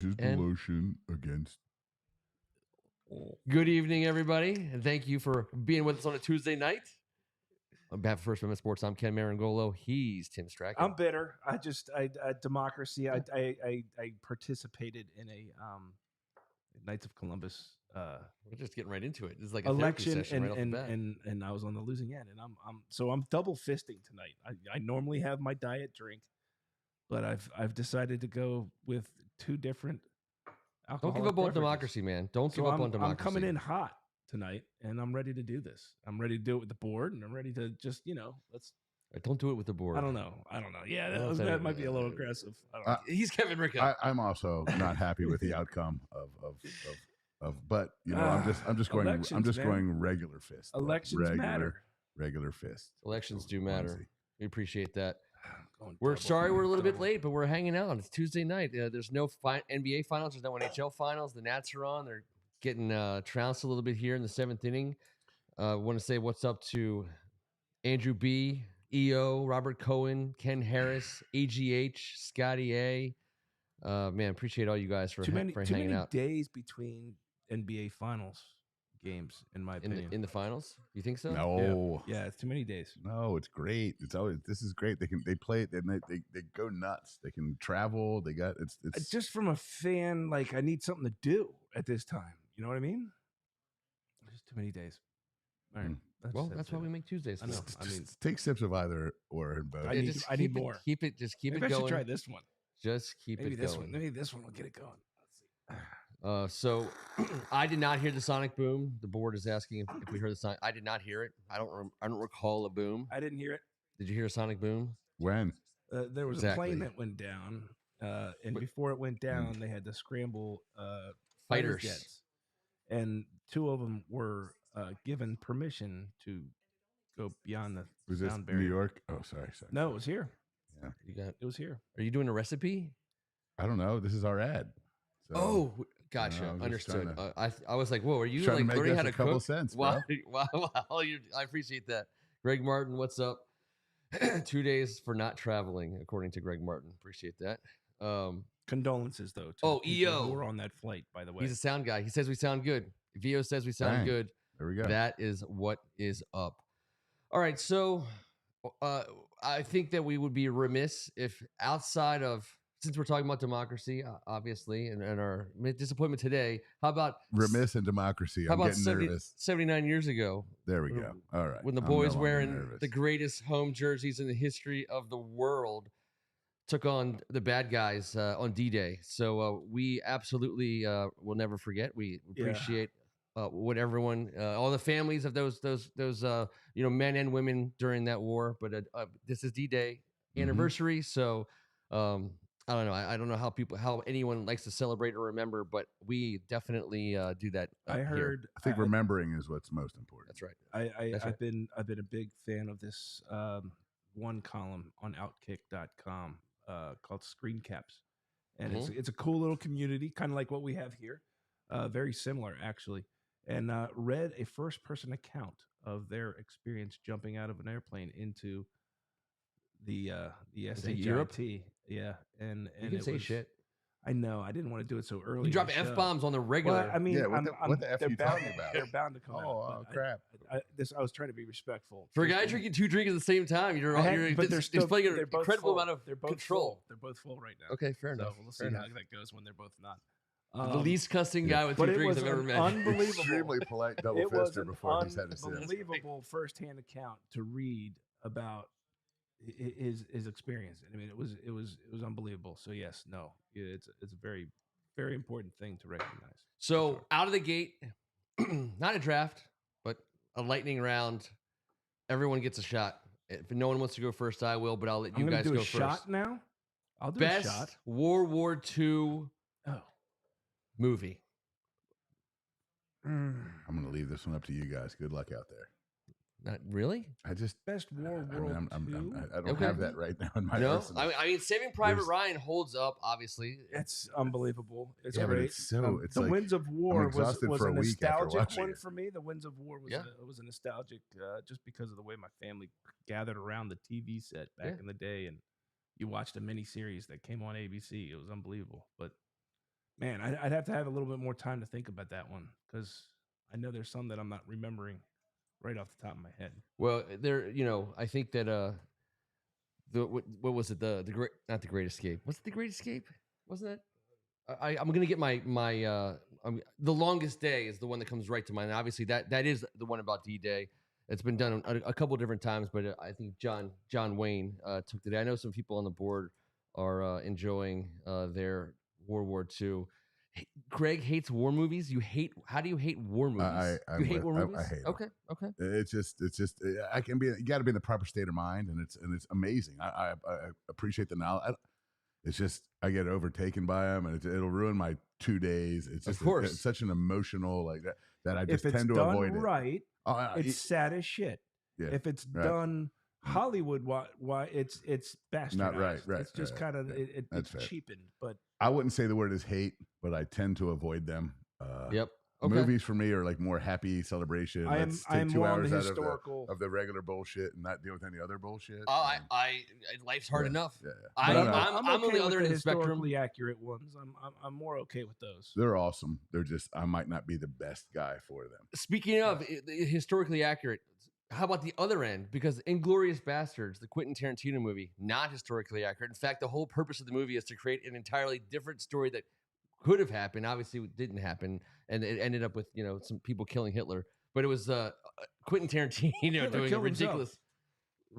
Is the And lotion against? good evening, everybody, and thank you for being with us on a Tuesday night. On behalf of First Amendment Sports, I'm Ken Marangolo. He's Tim Strachan. I'm bitter. I democracy. I participated in a Knights of Columbus We're just getting right into it. This is like a therapy election, session right off the and, bat. and I was on the losing end, and I'm double fisting tonight. I normally have my diet drink, but I've decided to go with two different Don't alcoholic give up on beverages. democracy, man. Don't So give up on democracy. I'm coming in hot tonight, and I'm ready to do this. I'm ready to do it with the board, and I'm ready to just let's. Don't do it with the board. I don't know. Yeah, Well, that might be a little aggressive. I don't know. He's Kevin Rick. I'm also not happy with the outcome of. But I'm just going. I'm Elections, just man. going regular fist. bro. Elections matter. Regular fist. Elections So, do matter. honestly. We appreciate that. Going We're double. sorry we're a little bit Double. late, but we're hanging out. It's Tuesday night. There's no NBA finals. There's no NHL finals. The Nats are on. They're getting trounced a little bit here in the seventh inning. Want to say what's up to Andrew B, EO, Robert Cohen, Ken Harris, AGH, Scotty A. Man, appreciate all you guys for Too many hanging out days between NBA Finals games, in my opinion. in the finals. You think so? No. Yeah, it's too many days. No, it's great. This is great. They play it and they go nuts. They can travel. They got it's Just from a fan, like I need something to do at this time. You know what I mean? Just too many days. All right. Well, that's why we make Tuesdays. I know. for. I mean, take sips of either or in both. I Yeah, need- just I need keep it- more. Keep it. Just keep maybe it I should going. try this one. Just keep Maybe it this going. one. Maybe this one will get it going. Let's see. So I did not hear the sonic boom. The board is asking if we heard the sonic. I did not hear it. I don't recall a boom. I didn't hear it. Did you hear a sonic boom? When? There was Exactly. a plane that went down, and Wait. before it went down, they had to scramble Fighters. jets, and two of them were given permission to go beyond the Was this sound New barrier. York? Oh, sorry. No, it was here. You got? It was here. Are you doing a recipe? I don't know. This is our ad. So, Oh, gotcha. I'm just Understood. trying I was like, whoa, are you trying like to make learning us how to a couple cook? cents, Wow, bro. wow. I appreciate that. Greg Martin, what's up? 2 days for not traveling, according to Greg Martin. Appreciate that. Condolences, though. To Oh, the people EO. who were on that flight, by the way. He's a sound guy. He says we sound good. Vio says we sound Dang. good. There we go. That is what is up. All right, so I think that we would be remiss if outside of, since we're talking about democracy, obviously, and our disappointment today, how about Remiss in democracy. how I'm about getting 70 nervous. 79 years ago There we go. All right. when the I'm boys no longer wearing nervous. the greatest home jerseys in the history of the world took on the bad guys on D-Day. So we absolutely will never forget. We appreciate what everyone, all the families of those men and women during that war. But this is D-Day anniversary, so I don't know. I don't know how anyone likes to celebrate or remember, but we definitely do that. I here. heard. I think remembering is what's most important. That's right. That's I've right. been a big fan of this one column on Outkick.com called Screen Caps, and it's a cool little community, kind of like what we have here, very similar actually. And read a first person account of their experience jumping out of an airplane into the SHIT. Europe? Yeah, and You can it say was, shit. I know. I didn't want to do it so early. You in drop the show. F-bombs on the regular. Well, I mean, Yeah, what the F they're you bound, talking about? They're bound to come out. Oh, but crap. I was trying to be respectful. For a Just guy in- drinking 2 drinks at the same time, but they're still displaying an they're both incredible full. amount of They're both control. Full. They're both full right now. Okay, fair So enough. we'll see Fair how enough. that goes when they're both not. The least cussing guy with 2 but it drinks was I've ever an met. unbelievable- Extremely polite double It was fister an before he's had to say it. unbelievable firsthand account to read about his experience. I mean, it was unbelievable. So yes, no, it's a very very important thing to recognize. So sure. out of the gate, not a draft, but a lightning round. Everyone gets a shot. If no one wants to go first, I will, but I'll let you I'm gonna guys do go a first. shot now. I'll do Best a shot. World War II Oh. movie. I'm going to leave this one up to you guys. Good luck out there. Not really? I just Best war I mean, World II? I don't Okay. have that right now in my No, arsenal. I mean, Saving Private There's- Ryan holds up. Obviously, It's unbelievable. It's Yeah, but great. it's so- it's the like, Winds of War was exhausted a for a week after nostalgic watching one it. for me. The Winds of War was Yeah. was a nostalgic just because of the way my family gathered around the TV set back Yeah. in the day, and you watched a mini series that came on ABC. It was unbelievable. But Man, I'd have to have a little bit more time to think about that one because I know there's some that I'm not remembering right off the top of my head. Well, there, I think that what was it? The great, not the Great Escape. Was it the Great Escape? Wasn't it? I'm gonna get my the Longest Day is the one that comes right to mind. Obviously, that is the one about D-Day. It's been done a couple different times, but I think John Wayne took the day. I know some people on the board are enjoying their World War II. Greg hates war movies. How do you hate war movies? You hate war movies? I hate okay. Okay. It's just I can be. You got to be in the proper state of mind, and it's amazing. I appreciate the knowledge. It's just I get overtaken by them, and it'll ruin my 2 days. It's just of course. It's such an emotional like that I just if tend it's to done avoid it. Right, it's sad as shit. Yeah, if it's done Hollywood, why it's bastardized. Not right. It's just kind of it's cheapened. But I wouldn't say the word is hate, but I tend to avoid them. Yep. Okay. Movies for me are like more happy celebration. Let's take 2 hours out of the regular bullshit and not deal with any other bullshit. Life's hard enough. Yeah. I'm on the other end of the spectrum. Historically accurate ones. I'm more okay with those. They're awesome. They're just I might not be the best guy for them. Speaking of historically accurate, how about the other end? Because Inglourious Bastards, the Quentin Tarantino movie, not historically accurate. In fact, the whole purpose of the movie is to create an entirely different story that could have happened. Obviously, it didn't happen, and it ended up with some people killing Hitler. But it was Quentin Tarantino doing a ridiculous.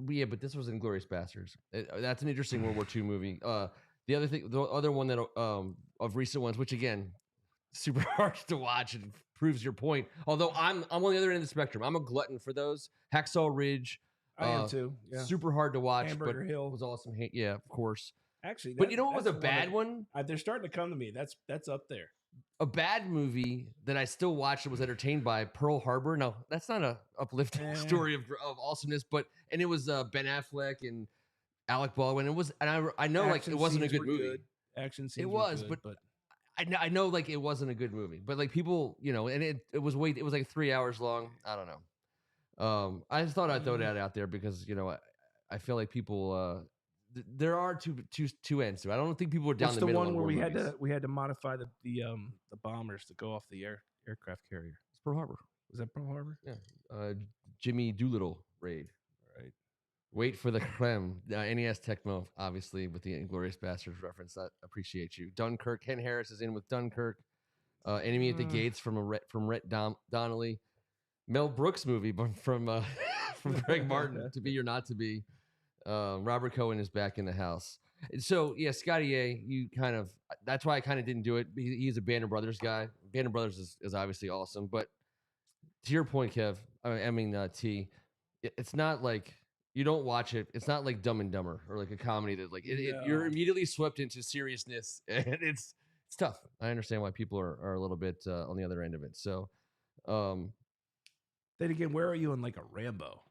Yeah, but this was Inglourious Bastards. That's an interesting World War II movie. The other one that of recent ones, which again, super hard to watch and proves your point. Although I'm on the other end of the spectrum. I'm a glutton for those. Hacksaw Ridge. I am too. Yeah. Super hard to watch, Hamburger Hill it was awesome. Yeah, of course. Actually, but you know what was a bad one? They're starting to come to me. That's up there. A bad movie that I still watched and was entertained by, Pearl Harbor. No, that's not a uplifting story of awesomeness, and it was Ben Affleck and Alec Baldwin. It was, and I know like it wasn't a good movie. Good. Action scenes. It was, good, but I know like it wasn't a good movie. But like people, and it was like 3 hours long. I don't know. I just thought I'd throw that out there because I feel like people. There are two ends to it. I don't think people were down the middle. What's the one where we had to modify the bombers to go off the aircraft carrier? It's Pearl Harbor. Was that Pearl Harbor? Yeah. Jimmy Doolittle raid. Right. Wait for the creme. NES Tecmo, obviously, with the Inglourious Bastards reference. I appreciate you. Dunkirk. Ken Harris is in with Dunkirk. Enemy at the Gates from Rhett Donnelly. Mel Brooks movie from Greg Martin. To Be or Not to Be. Robert Cohen is back in the house. So yeah, Scotty A, that's why I kind of didn't do it. He's a Band of Brothers guy. Band of Brothers is obviously awesome, but to your point, Kev, T, it's not like you don't watch it. It's not like Dumb and Dumber or like a comedy that like you're immediately swept into seriousness, and it's tough. I understand why people are a little bit on the other end of it. So, then again, where are you in like a Rambo?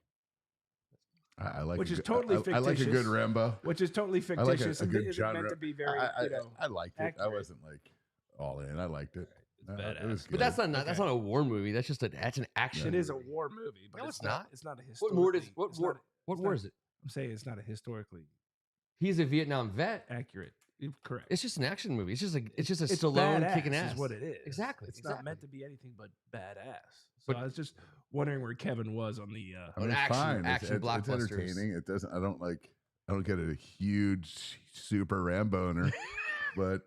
I like which is totally fictitious. I like a good Rambo. Which is totally fictitious. I like a good genre. Meant to be very, I liked it. accurate. I wasn't like all in. I liked it. It was but that's not a war movie. That's just that's an action. It is a war movie, but no, it's not. It's not a historically. What war is it? I'm saying it's not a historically. He's a Vietnam vet. Accurate. Correct. It's just an action movie. It's just a Stallone kicking ass. Is what it is. Exactly. It's not meant to be anything but badass. So I was just wondering where Kevin was on the action blockbusters. It's entertaining. It doesn't. I don't get a huge super Ramboner, but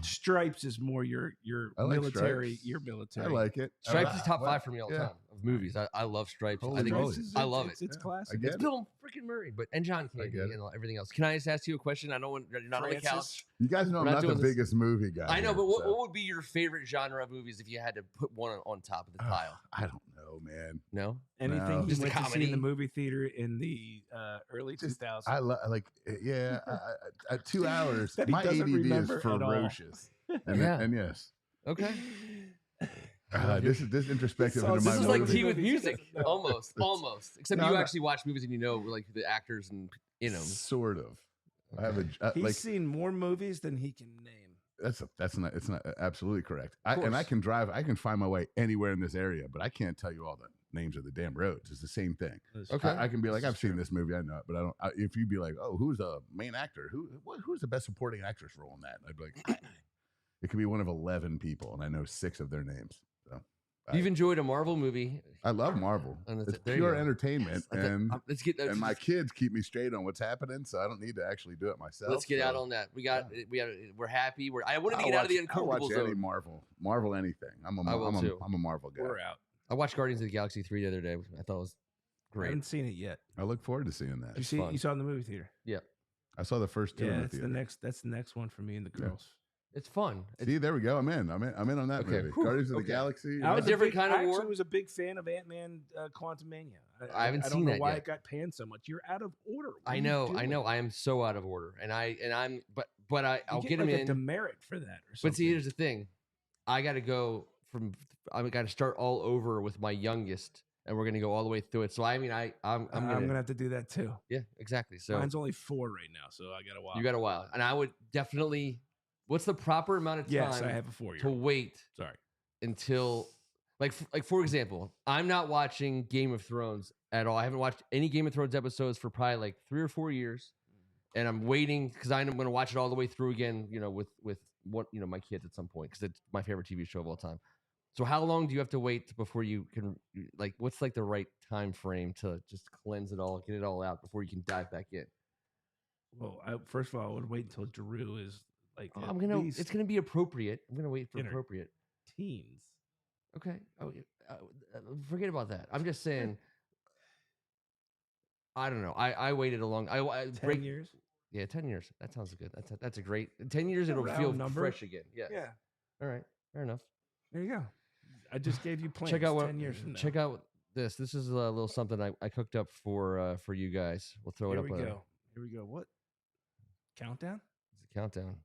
Stripes is more your military. Your military. I like it. Stripes is top 5 for me all the time of movies. I love Stripes. I love it. It's classic. It's Bill freaking Murray, and John Candy and everything else. Can I just ask you a question? I know you're not on the couch. You guys know I'm not the biggest movie guy. I know, but what would be your favorite genre of movies if you had to put one on top of the pile? I don't know, man. No? Anything you just went a comedy? To see in the movie theater in the early 2000s. I like, 2 hours. My ADD is ferocious. And yes. Okay. This introspective into my This is like movie. tea with music, almost. Except you actually watch movies and like the actors and sort of. Okay. I have he's seen more movies than he can name. It's not absolutely correct. I can drive. I can find my way anywhere in this area, but I can't tell you all the names of the damn roads. It's the same thing. Okay. I can be like, I've seen this movie, I know it, but I don't. If you'd be like, oh, who's the main actor? Who's the best supporting actress role in that? I'd be like. It could be one of 11 people, and I know 6 of their names. So You've enjoyed a Marvel movie. I love Marvel. It's there pure entertainment, Let's and my kids keep me straight on what's happening, so I don't need to actually do it myself. Let's get out on that. We're happy. I wanted to get out of the uncomfortable zone. Any Marvel anything. I'm a Marvel guy. We're out. I watched Guardians of the Galaxy 3 the other day. I thought it was I great. haven't seen it yet. I look forward to seeing that. You saw it in the movie theater? Yeah. I saw the first 2 in the theater. That's the next one for me and the girls. It's fun. See, there we go. I'm in on that movie. Guardians of the Galaxy. I was kind of war. I was a big fan of Ant-Man Quantumania. I haven't seen that yet. I don't know why it got panned so much. You're out of order. I know. I am so out of order. But I'll get him in. A demerit for that or something. But see, here's the thing. I got to start all over with my youngest, and we're going to go all the way through it. So I'm going to have to do that too. Yeah, exactly. So mine's only 4 right now, so I got a while. You got a while. And I would definitely, what's the proper amount of time yes, I have a 4-year to wait until like for example, I'm not watching Game of Thrones at all. I haven't watched any Game of Thrones episodes for probably like 3 or 4 years. And I'm waiting because I'm going to watch it all the way through again, with what, my kids at some point, because it's my favorite TV show of all time. So how long do you have to wait before you can, what's like the right time frame to just cleanse it all, get it all out before you can dive back in? Well, first of all, I would wait until Drew is like, it's going to be appropriate. I'm going to wait for appropriate teens. Okay. Oh, forget about that. I'm just saying, I don't know. I waited a long, 10 years. Yeah, 10 years. That sounds good. That's a great 10 years. It'll feel fresh again. Yeah. Yeah. All right. Fair enough. There you go. I just gave you plans. 10 years from now. Check out this. This is a little something I cooked up for you guys. We'll throw it up. Here we go. What? Countdown? It's a countdown.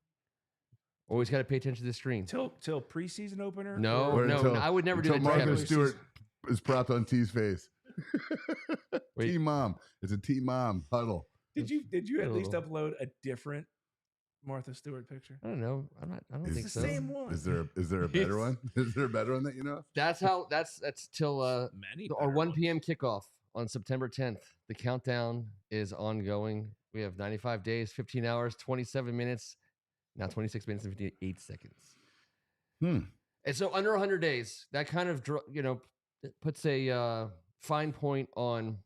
Always got to pay attention to the screen. Till preseason opener? No, I would never do that. Marcus Stewart is propped on T's face. Team Mom. It's a Team Mom huddle. Did you at least upload a different Martha Stewart picture? I don't know. I don't think so. Same one. Is there a better one? Is there a better one that you know? That's till our 1 p.m. kickoff on September 10th. The countdown is ongoing. We have 95 days, 15 hours, 27 minutes, now 26 minutes and 58 seconds. And so under 100 days, that kind of puts a fine point on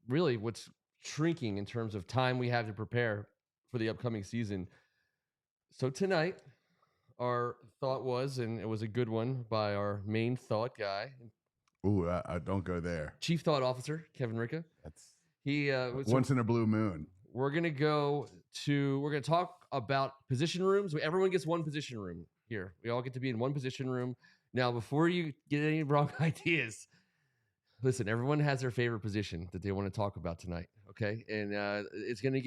really what's shrinking in terms of time we have to prepare for the upcoming season. So tonight, our thought was, and it was a good one by our main thought guy. Ooh, I don't go there. Chief Thought Officer Kevin Ricca. He once in a blue moon. We're gonna talk about position rooms. Everyone gets one position room here. We all get to be in one position room. Now, before you get any wrong ideas, listen. Everyone has their favorite position that they want to talk about tonight. Okay, and it's gonna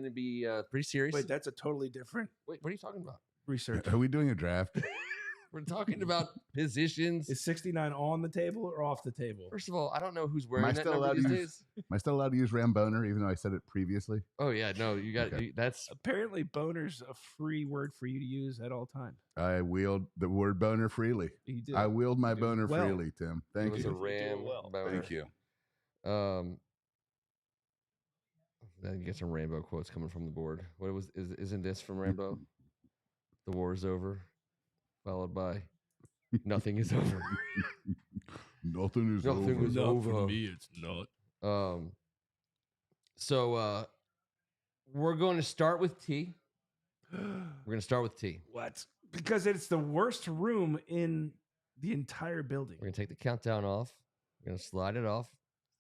be pretty serious. Wait, that's a totally different. Wait, what are you talking about? Research. Are we doing a draft? We're talking about positions. Is 69 on the table or off the table? First of all, I don't know who's wearing that number these days. Am I still allowed to use Ramboner, even though I said it previously? Oh yeah, no, you got that's apparently boner's a free word for you to use at all times. I wield the word boner freely. You did. I wield my boner freely, Tim. Thank you. It was a Ram boner. Thank you. Then you get some Rambo quotes coming from the board. Isn't this from Rambo? The war is over, followed by nothing is over. Nothing is over. Is over. For me, it's not. So we're going to start with T. What? Because it's the worst room in the entire building. We're going to take the countdown off. We're going to slide it off.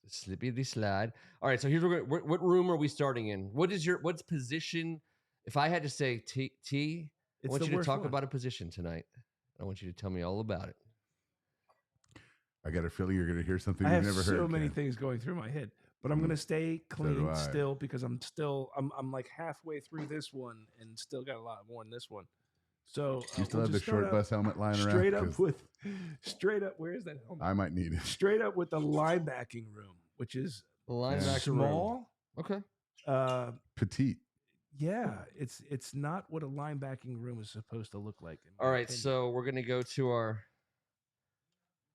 Slippity slide. All right, so here's what room are we starting in? What's position? If I had to say T, I want you to talk about a position tonight. I want you to tell me all about it. I got a feeling you're going to hear something you've never heard. I have so many things going through my head, but I'm going to stay clean still because I'm like halfway through this one and still got a lot more in this one. So you still have the short bus helmet lying around? Straight up. Where is that helmet? I might need it. Straight up with the linebacking room, which is small. Okay. Petite. Yeah, it's not what a linebacking room is supposed to look like. All right, so we're gonna go to our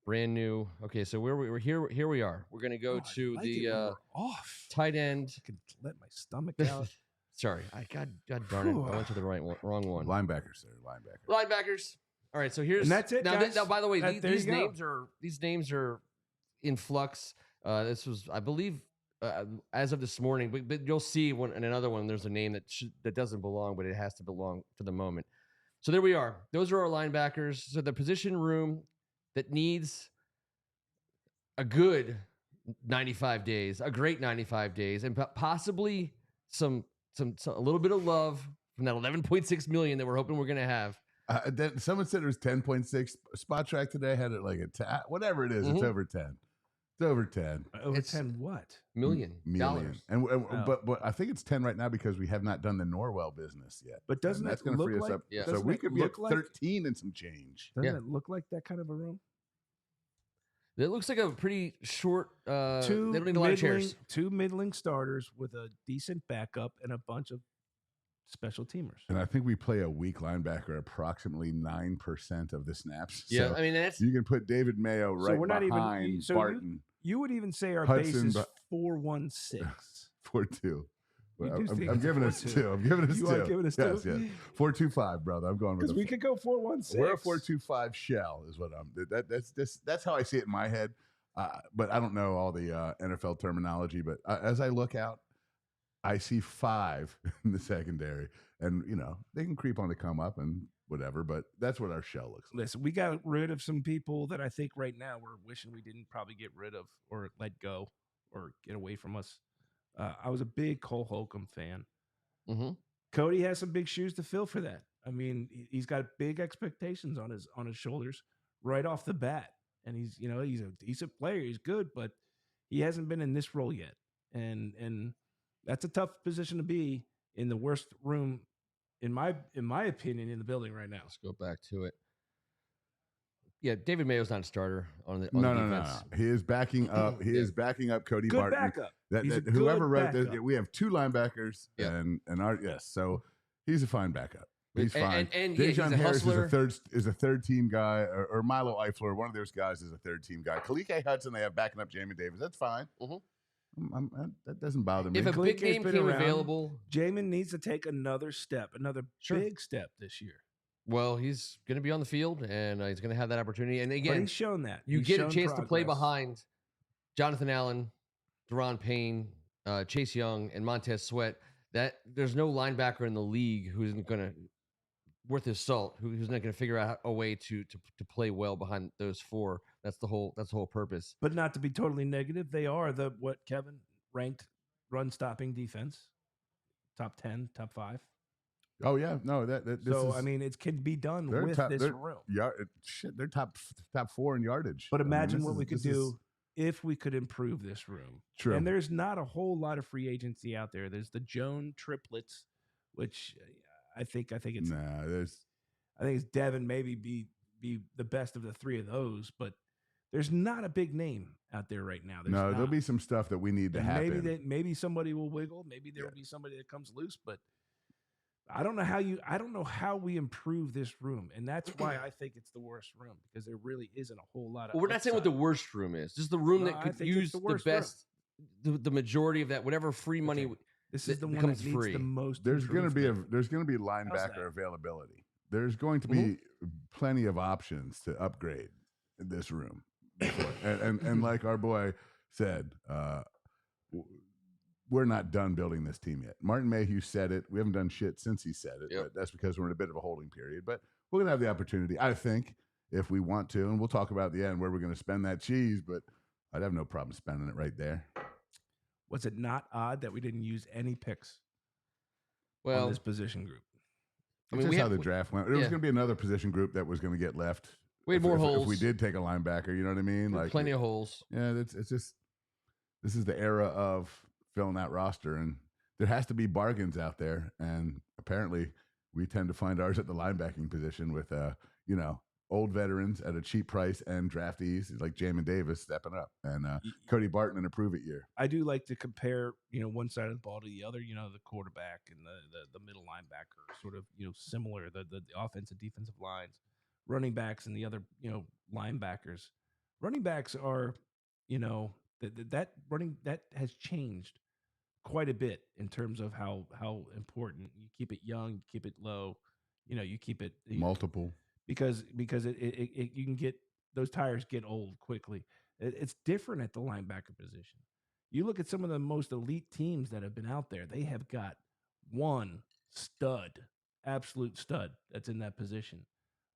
brand new. Okay, so we're here. Here we are. We're gonna go to the off tight end. I can let my stomach out. Sorry, God darn it, I went to the wrong one. Linebackers, sir. Linebackers. All right, so here's And that's it, now. guys. Now, by the way, these you go. names are in flux. This was, I believe, as of this morning. But you'll see in another one. There's a name that doesn't belong, but it has to belong for the moment. So there we are. Those are our linebackers. So the position room that needs a good 95 days, a great 95 days, and possibly some a little bit of love from that 11.6 million that we're hoping we're going to have. Someone said it was 10.6. Spot Track today had it like whatever it is. It's over 10. It's over 10. Over 10 what? Million. And but I think it's 10 right now because we have not done the Norwell business yet. But doesn't that's going to free us up? Yeah. So we could be at 13 and some change. Doesn't it look like that kind of a room? It looks like a pretty short. They don't need a lot of chairs. Two middling starters with a decent backup and a bunch of special teamers. And I think we play a weak linebacker approximately 9% of the snaps. Yeah, so I mean that's you can put David Mayo right behind Barton. You would even say our Hudson, base is 4-1-6. 4-2. Well, I'm giving us 2. I'm giving us 2. You are giving us 2? Yes. 4-2-5, brother. I'm going with because we could go 4-1-6. We're a 4-2-5 shell, is what I'm. That's how I see it in my head. But I don't know all the NFL terminology. But as I look out, I see 5 in the secondary, and they can creep on the come up and whatever. But that's what our shell looks like. Listen, we got rid of some people that I think right now we're wishing we didn't probably get rid of or let go or get away from us. I was a big Cole Holcomb fan. Mm-hmm. Cody has some big shoes to fill for that. I mean, he's got big expectations on his shoulders right off the bat, and he's a decent player. He's good, but he hasn't been in this role yet, and that's a tough position to be in the worst room, in my opinion, in the building right now. Let's go back to it. Yeah, David Mayo's not a starter on the defense. No. He is backing up. He is backing up Cody Good Barton. Backup. Whoever wrote this, we have 2 linebackers and so he's a fine backup. He's fine. And Dejon Harris hustler. is a third team guy, or Milo Eifler, one of those guys is a third team guy. Kalike Hudson, they have backing up Jamin Davis. That's fine. Mm-hmm. That doesn't bother me. If a big game came available, Jamin needs to take another step, big step this year. Well, he's going to be on the field, and he's going to have that opportunity. And again, but he's shown that. You get a chance to play behind Jonathan Allen, Deron Payne, Chase Young, and Montez Sweat. That there's no linebacker in the league who's going to worth his salt, who's not going to figure out a way to play well behind those 4. That's the whole purpose. But not to be totally negative, they are what Kevin ranked run stopping defense, top 10, top 5. Oh yeah, no. I mean, it can be done with this room. They're top 4 in yardage. But imagine what we could do if we could improve this room. True. And there's not a whole lot of free agency out there. There's the Joan triplets, which I think it's. I think it's Devin maybe be the best of the 3 of those, but there's not a big name out there right now. There'll be some stuff that we need to happen. Maybe somebody will wiggle. Maybe there will be somebody that comes loose, but. I don't know how we improve this room, and that's why I think it's the worst room, because there really isn't a whole lot of. Well, we're not saying what the worst room is. This is the room that could use the best, the majority of that, whatever free money. Okay. This is the one that needs the most. There's going to be linebacker availability. There's going to be plenty of options to upgrade this room, and like our boy said. We're not done building this team yet. Martin Mayhew said it. We haven't done shit since he said it. But that's because we're in a bit of a holding period. But we're going to have the opportunity, I think, if we want to. And we'll talk about at the end where we're going to spend that cheese. But I'd have no problem spending it right there. Was it not odd that we didn't use any picks on this position group? I mean, that's how the draft went. There was going to be another position group that was going to get left. We had more holes. If we did take a linebacker, you know what I mean? Like plenty of holes. Yeah, it's just this is the era of filling that roster, and there has to be bargains out there, and apparently we tend to find ours at the linebacking position with old veterans at a cheap price and draftees like Jamin Davis stepping up and Cody Barton in a prove it year. I do like to compare one side of the ball to the other, the quarterback and the middle linebacker, sort of similar, the offensive defensive lines, running backs and the other linebackers. Running backs are that has changed quite a bit in terms of how important you keep it young, you keep it low, you keep it multiple, because you can get those tires get old quickly. It's different at the linebacker position. You look at some of the most elite teams that have been out there; they have got one stud, absolute stud that's in that position,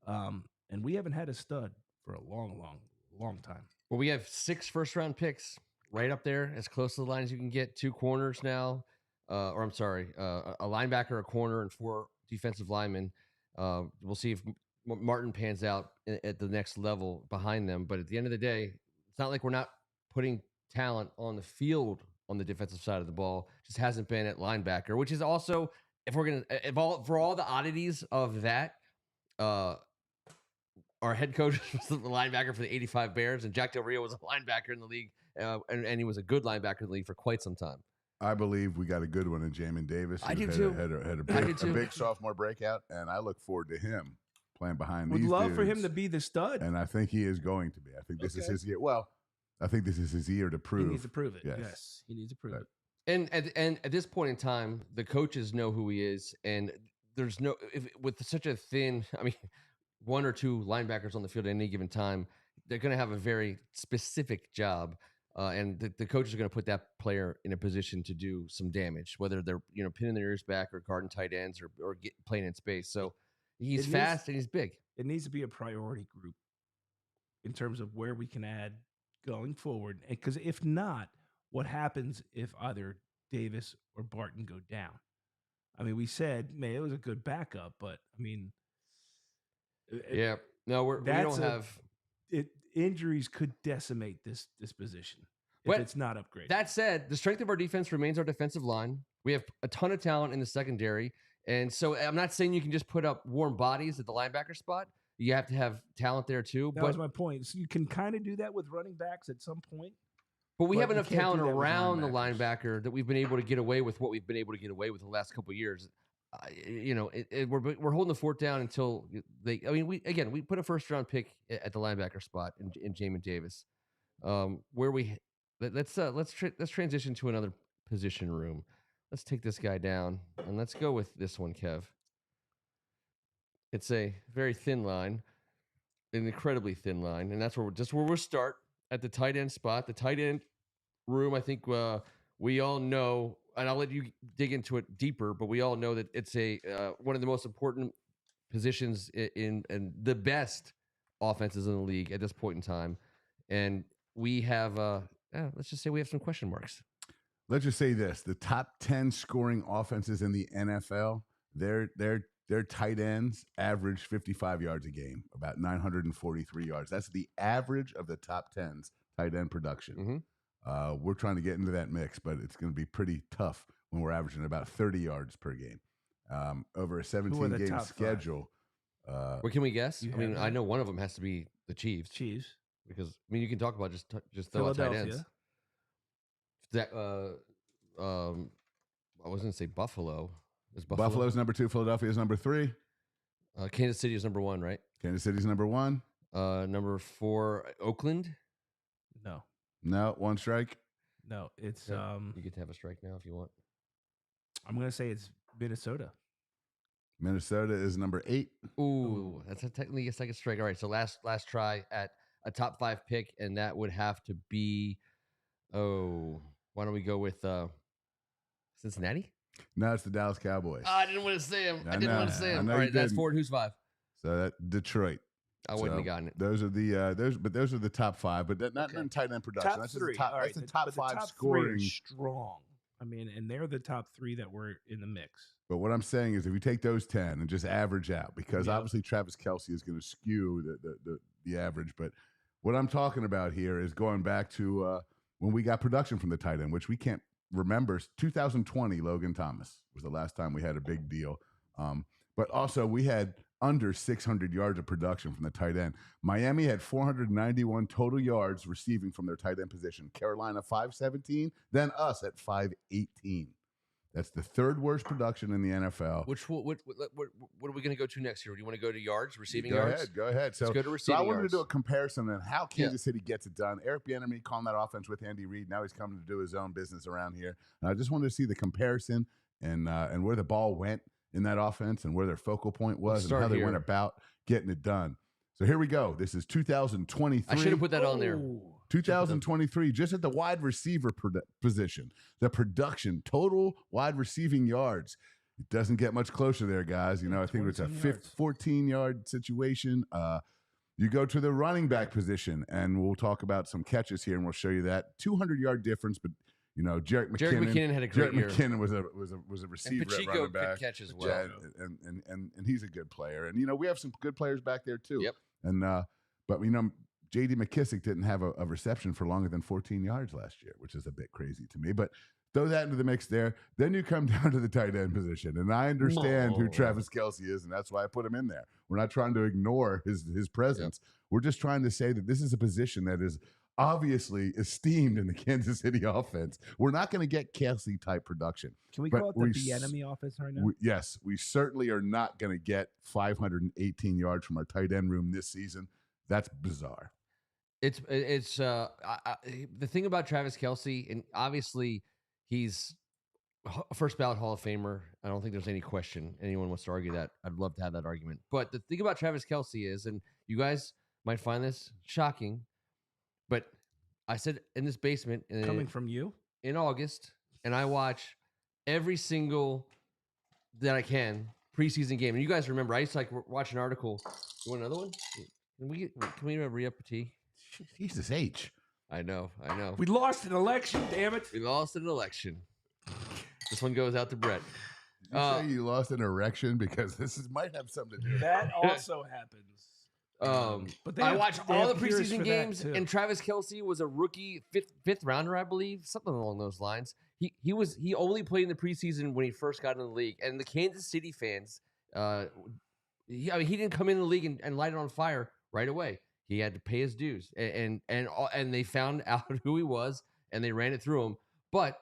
and we haven't had a stud for a long time. Well, we have 6 first-round picks right up there, as close to the line as you can get. 2 corners now, or I'm sorry, a linebacker, a corner, and 4 defensive linemen. We'll see if Martin pans out at the next level behind them. But at the end of the day, it's not like we're not putting talent on the field on the defensive side of the ball. Just hasn't been at linebacker, which is also, for all the oddities of that, our head coach was the linebacker for the 85 Bears, and Jack Del Rio was a linebacker in the league, and he was a good linebacker in the league for quite some time. I believe we got a good one in Jamin Davis. I do too. Had a big sophomore breakout, and I look forward to him playing behind these dudes. Would love for him to be the stud. And I think he is going to be. I think this is his year. Well, I think this is his year to prove. He needs to prove it. Yes, he needs to prove it. And at this point in time, the coaches know who he is, and there's with such a thin, 1 or 2 linebackers on the field at any given time, they're going to have a very specific job. And the coaches are going to put that player in a position to do some damage, whether they're pinning their ears back or guarding tight ends or playing in space. So he's fast and he's big. It needs to be a priority group in terms of where we can add going forward. Because if not, what happens if either Davis or Barton go down? We said, man, it was a good backup, but injuries could decimate this position if it's not upgraded. That said, the strength of our defense remains our defensive line. We have a ton of talent in the secondary. And so I'm not saying you can just put up warm bodies at the linebacker spot. You have to have talent there too. That was my point. So you can kind of do that with running backs at some point. But we have enough talent around the linebacker that we've been able to get away with what we've been able to get away with the last couple of years. We're holding the fort down until they. We put a first-round pick at the linebacker spot in Jamin Davis. Let's transition to another position room. Let's take this guy down and let's go with this one, Kev. It's a very thin line, an incredibly thin line, and that's where we'll start at the tight end spot. The tight end room, I think we all know. And I'll let you dig into it deeper, but we all know that it's one of the most important positions in the best offenses in the league at this point in time. And we have, let's just say we have some question marks. Let's just say this: the top 10 scoring offenses in the NFL, their tight ends average 55 yards a game, about 943 yards. That's the average of the top 10's tight end production. Mm-hmm. We're trying to get into that mix, but it's going to be pretty tough when we're averaging about 30 yards per game over a 17-game schedule. What can we guess? I know one of them has to be the Chiefs. Because you can talk about just throw out tight ends. That I was going to say Buffalo. Buffalo's number 2. Philadelphia's number 3. Kansas City is number 1, right? Kansas City's number 1. Number 4, Oakland. No, 1 strike. No, it's you get to have a strike now if you want. I'm gonna say it's Minnesota. Minnesota is number 8. Ooh, that's technically a second strike. All right, so last try at a top 5 pick, and that would have to be. Why don't we go with Cincinnati? No, it's the Dallas Cowboys. I didn't want to say him. I didn't want to say him. All right, that's 4. And who's 5? So that Detroit. I wouldn't have gotten it. Those are the top 5, but not in tight end production. That's 3. That's the top 5 top scoring. 3 strong. And they're the top 3 that were in the mix. But what I'm saying is, if you take those 10 and just average out, because obviously Travis Kelce is going to skew the average. But what I'm talking about here is going back to when we got production from the tight end, which we can't remember. 2020, Logan Thomas was the last time we had a big deal. But also we had under 600 yards of production from the tight end. Miami had 491 total yards receiving from their tight end position. Carolina 517, then us at 518. That's the third worst production in the NFL. What are we going to go to next year? Do you want to go to yards, receiving Go yards? Go ahead. Let's go to receiving I wanted yards. to do a comparison on how Kansas City gets it done. Eric Bieniemy calling that offense with Andy Reid. Now he's coming to do his own business around here. And I just wanted to see the comparison and where the ball went in that offense and where their focal point was and how they went about getting it done. So here we go. This is 2023. I should have put that on there. 2023, just at the wide receiver position. The production, total wide receiving yards. It doesn't get much closer there, guys. You know, I think it's a 14-yard situation. You go to the running back position, and we'll talk about some catches here, and we'll show you that 200-yard difference. But you know, Jerick McKinnon had a great year. McKinnon was a receiver, and Pacheco at running back. could catch as well. And he's a good player. And you know, we have some good players back there too. Yep. And but you know, J.D. McKissick didn't have a reception for longer than 14 yards last year, which is a bit crazy to me. But throw that into the mix there. Then you come down to the tight end position. And I understand who Travis Kelce is, and that's why I put him in there. We're not trying to ignore his presence. Yep. We're just trying to say that this is a position that is obviously esteemed in the Kansas City offense. We're not going to get Kelce-type production. Can we call it the enemy offense right now? Yes, we certainly are not going to get 518 yards from our tight end room this season. That's bizarre. It's the thing about Travis Kelce, and obviously he's a first ballot Hall of Famer. I don't think there's any question anyone wants to argue that. I'd love to have that argument. But the thing about Travis Kelce is, and you guys might find this shocking, but I said in this basement coming from you in August, and I watch every single that I can preseason game. And you guys remember, I used to watch an article. You want another one? Can we re-up a tea? Jesus H. I know. We lost an election, damn it. We lost an election. This one goes out to Brett. Did you say you lost an erection? Because might have something to do with that. Also happens. But I watched all the preseason games, and Travis Kelce was a rookie fifth rounder, I believe, something along those lines. He only played in the preseason when he first got in the league, and the Kansas City fans, he didn't come in the league and light it on fire right away. He had to pay his dues, and they found out who he was, and they ran it through him. But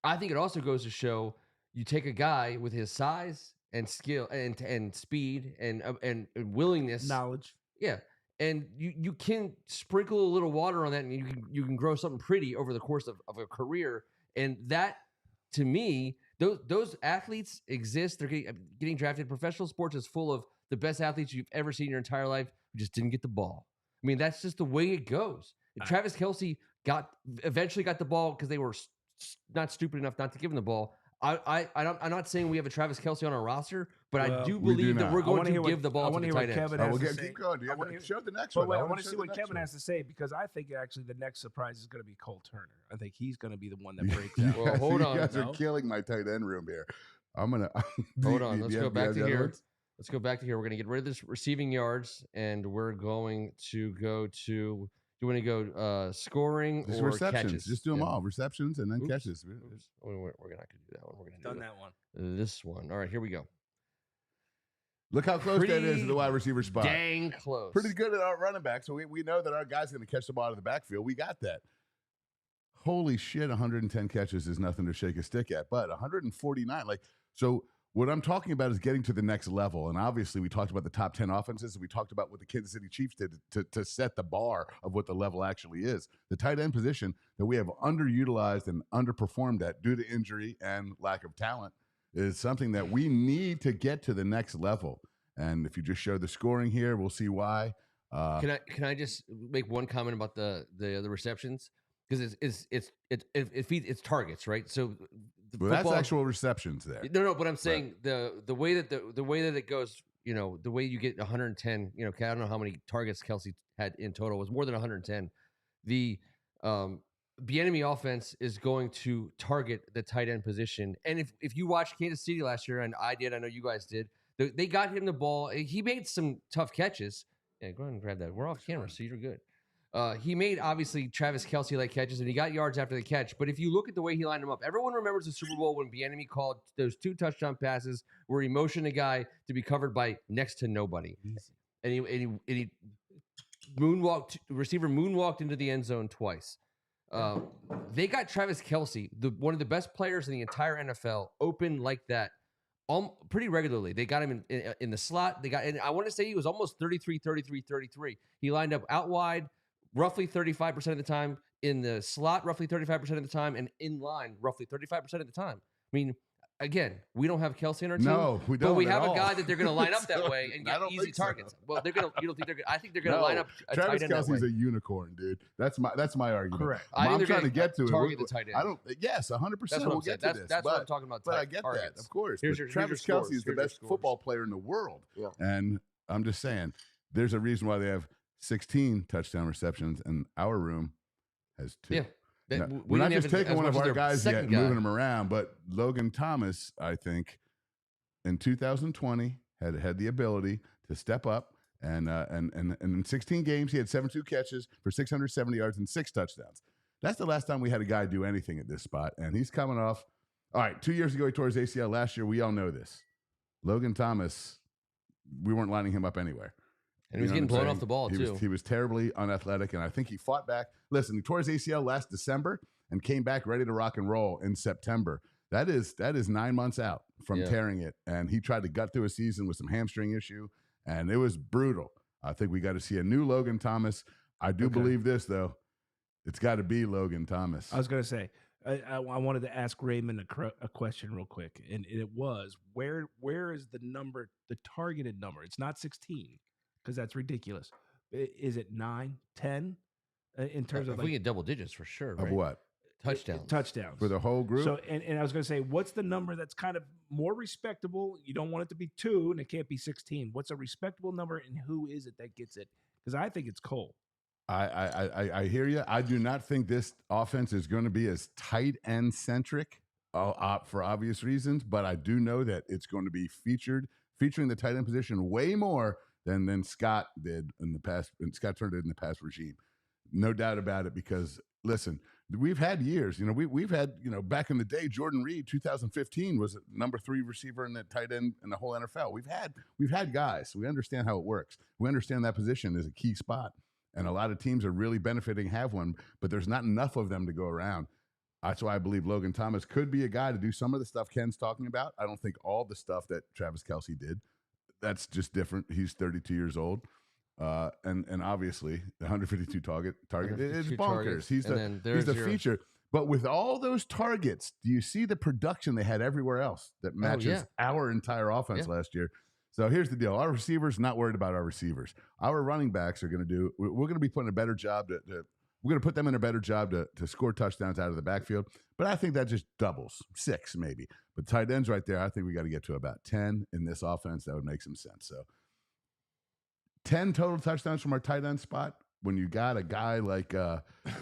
I think it also goes to show you take a guy with his size and skill and speed and willingness, knowledge, and you can sprinkle a little water on that, and you can grow something pretty over the course of a career. And that, to me, those athletes exist. They're getting drafted. Professional sports is full of the best athletes you've ever seen in your entire life who just didn't get the ball. I mean, that's just the way it goes. And Travis Kelce eventually got the ball because they were not stupid enough not to give him the ball. I'm not saying we have a Travis Kelce on our roster, but I do believe that we're going to give the ball to the tight ends. Keep going. Show the next one. I want to see what Kevin has to say, because I think actually the next surprise is going to be Cole Turner. I think he's going to be the one that breaks out. Well, hold on. You guys are killing my tight end room here. I'm going to... Hold on. Let's go back to here. Let's go back to here. We're going to get rid of this receiving yards, and we're going to go to... Do you want to go scoring or receptions? Catches? Just do them all. Receptions and then catches. We're not going to do that one. We're going to do that one. This one. All right, here we go. Look how close that is to the wide receiver spot. Dang close. Pretty good at our running back, so we know that our guy's going to catch the ball out of the backfield. We got that. Holy shit, 110 catches is nothing to shake a stick at, but 149, so what I'm talking about is getting to the next level. And obviously we talked about the top 10 offenses, and we talked about what the Kansas City Chiefs did to set the bar of what the level actually is. The tight end position that we have underutilized and underperformed at due to injury and lack of talent is something that we need to get to the next level. And if you just show the scoring here, we'll see why. Can I just make one comment about the receptions? Because it's targets, right? So that's actual receptions there. No, but I'm saying the way that it goes, the way you get 110, I don't know how many targets Kelce had in total. It was more than 110. The Bieniemy offense is going to target the tight end position. And if you watched Kansas City last year, and I did, I know you guys did, they got him the ball. He made some tough catches. Yeah, go ahead and grab that. We're off camera, so you're good. He made, obviously, Travis Kelce-like catches, and he got yards after the catch. But if you look at the way he lined them up, everyone remembers the Super Bowl when Bieniemy called those 2 touchdown passes where he motioned a guy to be covered by next to nobody. And he moonwalked, receiver moonwalked into the end zone twice. They got Travis Kelce, one of the best players in the entire NFL, open like that pretty regularly. They got him in the slot. And I want to say he was almost 33. He lined up out wide roughly 35% of the time, in the slot roughly 35% of the time, and in line roughly 35% of the time. I mean, again, we don't have Kelce in our team. No, we don't. But we at have all. a guy that they're going to line up that way and I get don't easy think so. targets. Well, they're going to. You don't think they're going? I think they're going to line up a Travis tight end that way. Kelce's a unicorn, dude. That's my argument. Correct. I think I'm they're trying to gonna get to target it. the tight end. I don't. Yes, 100%. That's what We'll I'm saying. get to this. That's what I'm talking about. But I get targets. that, of course. Here's But your Travis scores. Kelce is the Here's your best scores. football player in the world. Yeah. And I'm just saying, there's a reason why they have 16 touchdown receptions, and our room has 2. Yeah. Now, we're not just taking one of our guys yet and moving him around, but Logan Thomas, I think, in 2020 had the ability to step up, and in 16 games he had 72 catches for 670 yards and 6 touchdowns. That's the last time we had a guy do anything at this spot, and he's coming off. All right, 2 years ago he tore his ACL. Last year, we all know this. Logan Thomas, we weren't lining him up anywhere. And he was getting blown off the ball, too. He was terribly unathletic, and I think he fought back. Listen, he tore his ACL last December and came back ready to rock and roll in September. That is 9 months out from tearing it, and he tried to gut through a season with some hamstring issue, and it was brutal. I think we got to see a new Logan Thomas. I do believe this, though. It's got to be Logan Thomas. I was going to say, I wanted to ask Raymond a question real quick, and it was, where is the number, the targeted number? It's not 16, because that's ridiculous. Is it 9, 10 in terms of we get double digits for sure, of right? what? Touchdowns For the whole group? So, and I was going to say, what's the number that's kind of more respectable? You don't want it to be 2, and it can't be 16. What's a respectable number, and who is it that gets it? Because I think it's Cole. I hear you. I do not think this offense is going to be as tight end centric for obvious reasons, but I do know that it's going to be featuring the tight end position way more than Scott did in the past. And Scott Turner did in the past regime, no doubt about it. Because listen, we've had years. We've had back in the day, Jordan Reed, 2015 was number 3 receiver in the tight end in the whole NFL. We've had guys. We understand how it works. We understand that position is a key spot. And a lot of teams are really benefiting have one, but there's not enough of them to go around. That's why I believe Logan Thomas could be a guy to do some of the stuff Ken's talking about. I don't think all the stuff that Travis Kelce did. That's just different. He's 32 years old. And obviously, the 152 target is bonkers. He's the feature. But with all those targets, do you see the production they had everywhere else that matches our entire offense last year? So here's the deal. Our receivers, not worried about our receivers. Our running backs are going to do, we're going to be putting a better job we're going to put them in a better job to score touchdowns out of the backfield. But I think that just doubles, 6 maybe. But tight ends right there, I think we got to get to about 10 in this offense. That would make some sense. So 10 total touchdowns from our tight end spot. When you got a guy like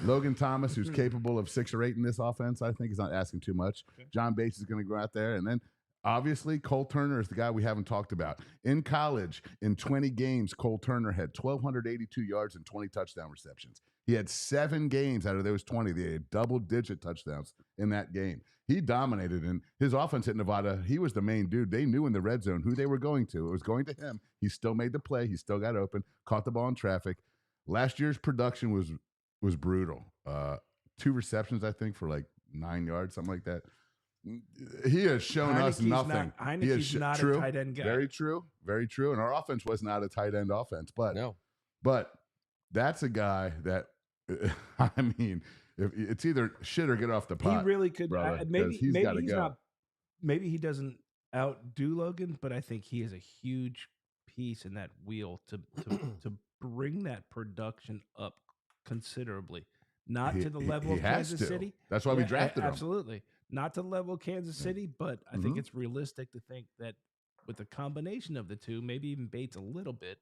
Logan Thomas, who's capable of 6 or 8 in this offense, I think he's not asking too much. Okay. John Bates is going to go out there. And then obviously, Cole Turner is the guy we haven't talked about. In college, in 20 games, Cole Turner had 1,282 yards and 20 touchdown receptions. He had 7 games out of those 20. They had double-digit touchdowns in that game. He dominated, and his offense at Nevada, he was the main dude. They knew in the red zone who they were going to. It was going to him. He still made the play. He still got open, caught the ball in traffic. Last year's production was brutal. 2 receptions, I think, for like 9 yards, something like that. He has shown us nothing. Heineke's not a tight end guy. Very true. Very true. And our offense was not a tight end offense. But that's a guy that, I mean, if it's either shit or get off the pot. He really could. Brother, maybe he's not. Maybe he doesn't outdo Logan, but I think he is a huge piece in that wheel to bring that production up considerably. Not to the level of Kansas City. That's why we drafted him. Absolutely. Not to the level of Kansas City, but I think it's realistic to think that with the combination of the two, maybe even Bates a little bit,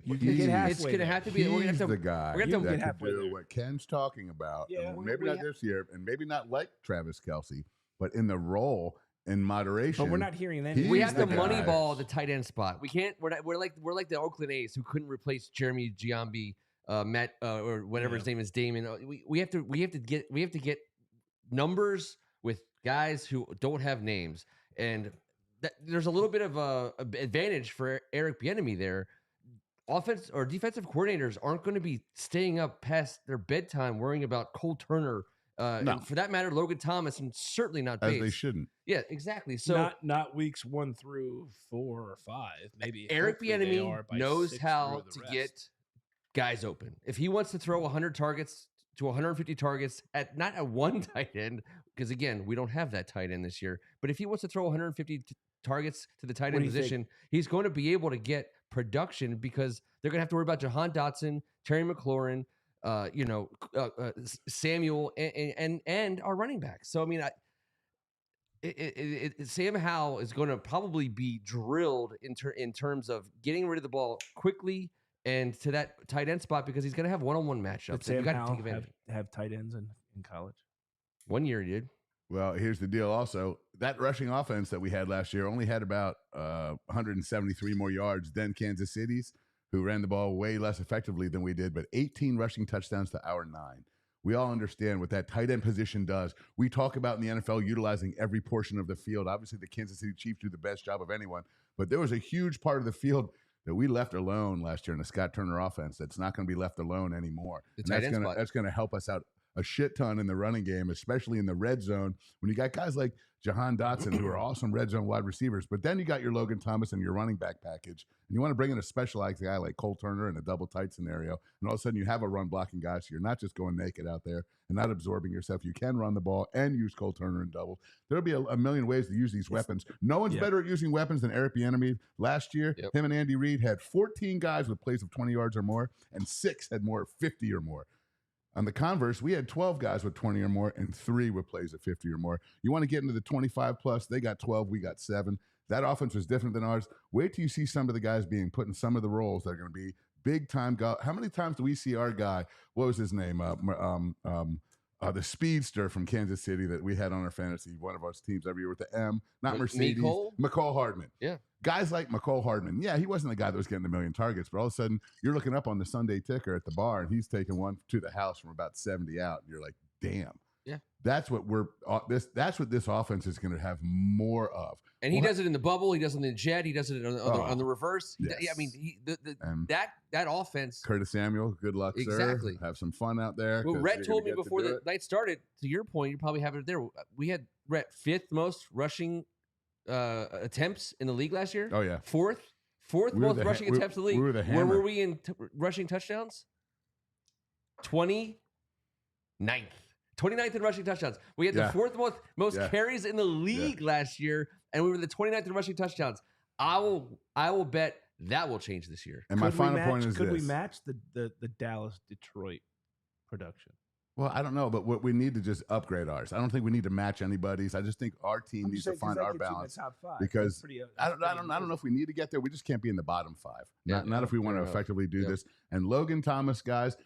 you can get halfway. It's going to have to be. He's the guy that can do what Ken's talking about. Yeah, maybe not this year, and maybe not like Travis Kelce, but in the role in moderation. But we're not hearing that. We have to moneyball the tight end spot. We can't. We're like the Oakland A's who couldn't replace Jeremy Giambi, Matt, or whatever his name is, Damon. We have to get numbers with guys who don't have names, and there's a little bit of a advantage for Eric Bieniemy there. offense or defensive coordinators aren't going to be staying up past their bedtime worrying about Cole Turner, No. and for that matter, Logan Thomas, and certainly not As Bates. they shouldn't. Yeah, exactly. So not weeks 1 through 4 or 5. Maybe Eric hopefully they Bieniemy are by knows 6 how through the to rest. get guys open. If he wants to throw 100 targets to 150 targets at not at one tight end, because again, we don't have that tight end this year, but if he wants to throw 150 targets to the tight end position, he's going to be able to get production because they're going to have to worry about Jahan Dotson, Terry McLaurin, Samuel, and our running backs. So I mean, Sam Howell is going to probably be drilled in terms of getting rid of the ball quickly and to that tight end spot because he's going to have one-on-one matchups. Did Sam Howell have tight ends in college? 1 year he did. Well, here's the deal also. That rushing offense that we had last year only had about 173 more yards than Kansas City's, who ran the ball way less effectively than we did, but 18 rushing touchdowns to our 9. We all understand what that tight end position does. We talk about in the NFL utilizing every portion of the field. Obviously, the Kansas City Chiefs do the best job of anyone, but there was a huge part of the field that we left alone last year in the Scott Turner offense that's not going to be left alone anymore. That's going to help us out a shit ton in the running game, especially in the red zone when you got guys like Jahan Dotson who are awesome red zone wide receivers, but then you got your Logan Thomas and your running back package, and you want to bring in a specialized guy like Cole Turner in a double tight scenario, and all of a sudden you have a run blocking guy, so you're not just going naked out there and not absorbing yourself. You can run the ball and use Cole Turner in double. There'll be a million ways to use these weapons. No one's better at using weapons than Eric Bieniemy. Last year, him and Andy Reid had 14 guys with plays of 20 yards or more, and 6 had more 50 or more. On the converse, we had 12 guys with 20 or more and 3 with plays of 50 or more. You want to get into the 25 plus, they got 12, we got 7. That offense was different than ours. Wait till you see some of the guys being put in some of the roles that are going to be big time. How many times do we see our guy, what was his name? The speedster from Kansas City that we had on our fantasy, one of our teams every year with the M, not Mercedes. McCall Hardman. Yeah. Guys like McCall Hardman. Yeah, he wasn't the guy that was getting a million targets, but all of a sudden you're looking up on the Sunday ticker at the bar and he's taking one to the house from about 70 out. And you're like, damn. Yeah. That's what that's what this offense is going to have more of. And he does it in the bubble. He does it in the jet. He does it on the reverse. Yes. Yeah, I mean, that offense. Curtis Samuel, good luck, exactly. Sir. Have some fun out there. Well, Rhett told me before the night started, to your point, you probably have it there. We had Rhett 5th most rushing attempts in the league last year. Oh, yeah. 4th most rushing attempts in the league. Where were we in rushing touchdowns? 29th. 29th in rushing touchdowns. We had the 4th most carries in the league last year, and we were the 29th in rushing touchdowns. I will bet that will change this year. And my final point is could we match the Dallas-Detroit production? Well, I don't know, but we need to just upgrade ours. I don't think we need to match anybody's. I just think our team needs to find our balance. Because I don't know if we need to get there. We just can't be in the bottom 5. Not if we want to effectively do this. And Logan Thomas, guys,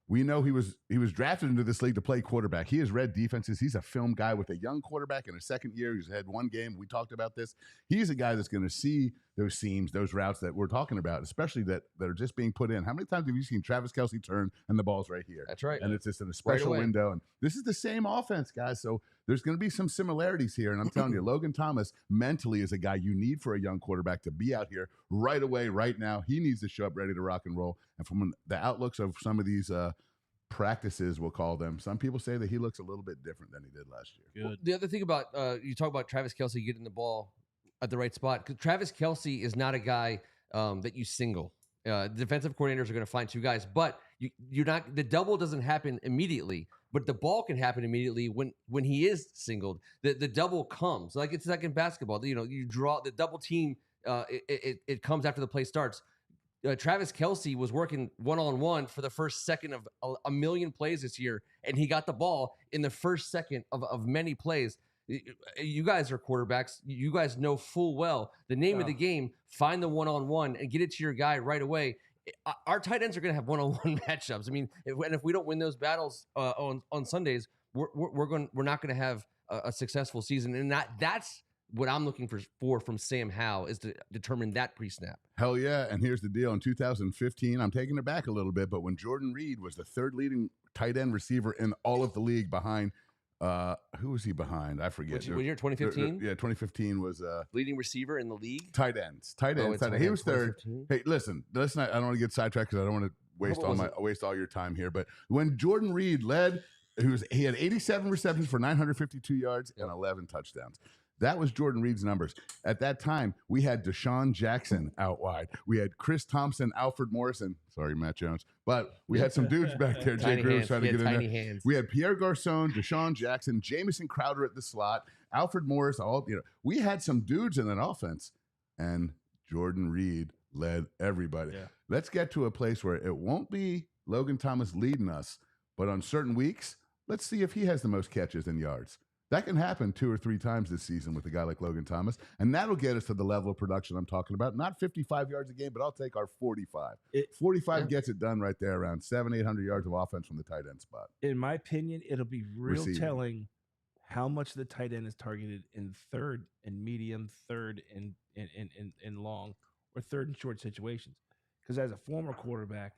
we know he was drafted into this league to play quarterback. He has read defenses. He's a film guy with a young quarterback in his second year. He's had 1 game. We talked about this. He's a guy that's going to see those seams, those routes that we're talking about, especially that are just being put in. How many times have you seen Travis Kelce turn and the ball's right here? That's right. And it's just in a special window. And this is the same offense, guys. So there's going to be some similarities here. And I'm telling you, Logan Thomas mentally is a guy you need for a young quarterback to be out here right away, right now. He needs to show up ready to rock and roll. And from the outlooks of some of these practices, we'll call them, some people say that he looks a little bit different than he did last year. Well, the other thing about, you talk about Travis Kelce getting the ball at the right spot, because Travis Kelce is not a guy that you single. Defensive coordinators are going to find 2 guys, but you're not. The double doesn't happen immediately, but the ball can happen immediately when he is singled. The double comes like it's like in basketball. You draw the double team. It comes after the play starts. Travis Kelce was working one-on-one for the first second of a million plays this year, and he got the ball in the first second of many plays. You guys are quarterbacks. You guys know full well the name of the game. Find the one-on-one and get it to your guy right away. Our tight ends are going to have one-on-one matchups. I mean, if we don't win those battles on Sundays, we're not going to have a successful season. And that's what I'm looking for from Sam Howell, is to determine that pre-snap. Hell yeah. And here's the deal. In 2015, I'm taking it back a little bit, but when Jordan Reed was the 3rd leading tight end receiver in all of the league behind Who was he behind? I forget. Which year? 2015. Yeah, 2015 was Leading receiver in the league. tight ends. Tight ends. He was third. 2015? Hey, listen. I don't want to get sidetracked because I don't want to waste all your time here. But when Jordan Reed led, he had 87 receptions for 952 yards and 11 touchdowns. That was Jordan Reed's numbers. At that time, we had Deshaun Jackson out wide. We had Chris Thompson, Alfred Morrison. Sorry, Matt Jones. But we had some dudes back there. Jay Groove's trying to get in there. Hands. We had Pierre Garcon, Deshaun Jackson, Jamison Crowder at the slot, Alfred Morris. We had some dudes in that offense, and Jordan Reed led everybody. Yeah. Let's get to a place where it won't be Logan Thomas leading us, but on certain weeks, let's see if he has the most catches and yards. That can happen 2 or 3 times this season with a guy like Logan Thomas, and that'll get us to the level of production I'm talking about. Not 55 yards a game, but I'll take our 45. 45 gets it done right there, around 700-800 yards of offense from the tight end spot. In my opinion, it'll be real telling how much the tight end is targeted in third and medium, third and long, or third and short situations. Because as a former quarterback,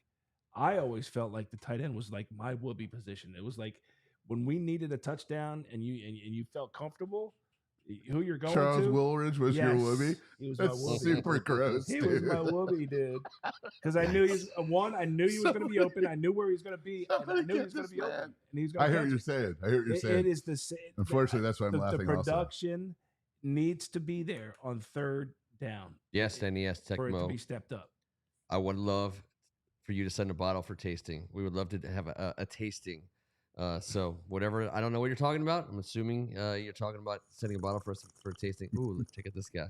I always felt like the tight end was like my whoopee position. It was like, when we needed a touchdown and you felt comfortable, who you're going Charles to. Woolridge was your whoopee? He was That's my whoopee. super gross. He was my whoopee, dude. Because I knew I knew he was going to be open. I knew where he was going to be. And I knew he was going to be open. And he was going I hear what you're saying. It is the same. Unfortunately, that's why I'm laughing. The production needs to be there on third down. Yes, and yes, Tecmo. For it to be stepped up. I would love for you to send a bottle for tasting. We would love to have a tasting. So whatever, I don't know what you're talking about. I'm assuming you're talking about sending a bottle for us for tasting. Ooh, let's check out this guy.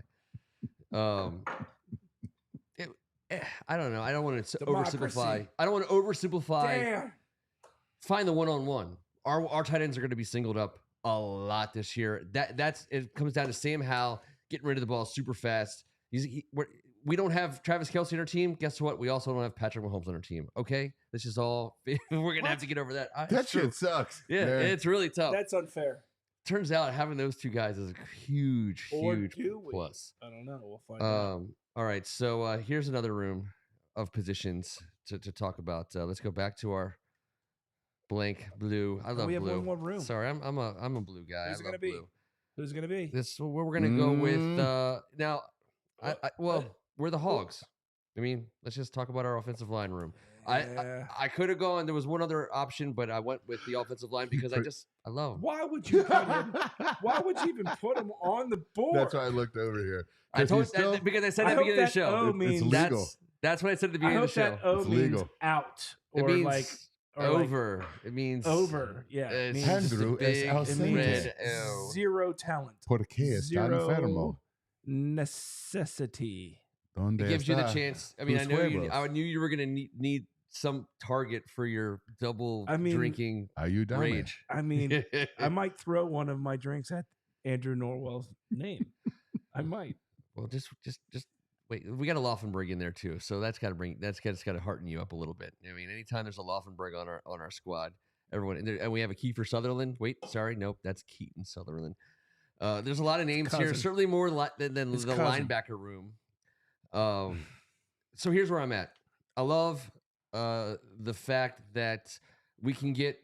I don't know. I don't want to oversimplify. I don't want to oversimplify. Damn. Find the one-on-one. Our tight ends are going to be singled up a lot this year. It comes down to Sam Howell getting rid of the ball super fast. We don't have Travis Kelce on our team. Guess what? We also don't have Patrick Mahomes on our team. Okay, this is all. We're gonna have to get over that. That shit sucks. Yeah, it's really tough. That's unfair. Turns out having those two guys is a huge plus. I don't know. We'll find out. All right, so here's another room of positions to talk about. Let's go back to our blank blue. I love we have blue. one more room. Sorry, I'm a blue guy. Who's I it gonna love be? blue. Who's gonna be? This is where we're gonna go with now. We're the Hogs. I mean, let's just talk about our offensive line room. I could have gone. There was one other option, but I went with the offensive line because I love him. Why would you put him? Why would you even put him on the board? That's why I looked over here. Because I said at the beginning of the show. It's legal. That's what I said at the beginning of the show. That it's legal. Out. It or means like over. It means over. Yeah. It means Andrew it means zero talent. Porque está enfermo. Necessity. It gives you the chance. I mean, I knew you were going to need some target for your double drinking rage. I mean, I might throw one of my drinks at Andrew Norwell's name. I might. Well, just wait. We got a Laufenberg in there too, so that's got to hearten you up a little bit. I mean, anytime there's a Laufenberg on our squad, everyone and we have a Kiefer Sutherland. Wait, sorry, nope, that's Keaton Sutherland. There's a lot of names here. Certainly more than the linebacker room. So here's where I'm at. I love the fact that we can get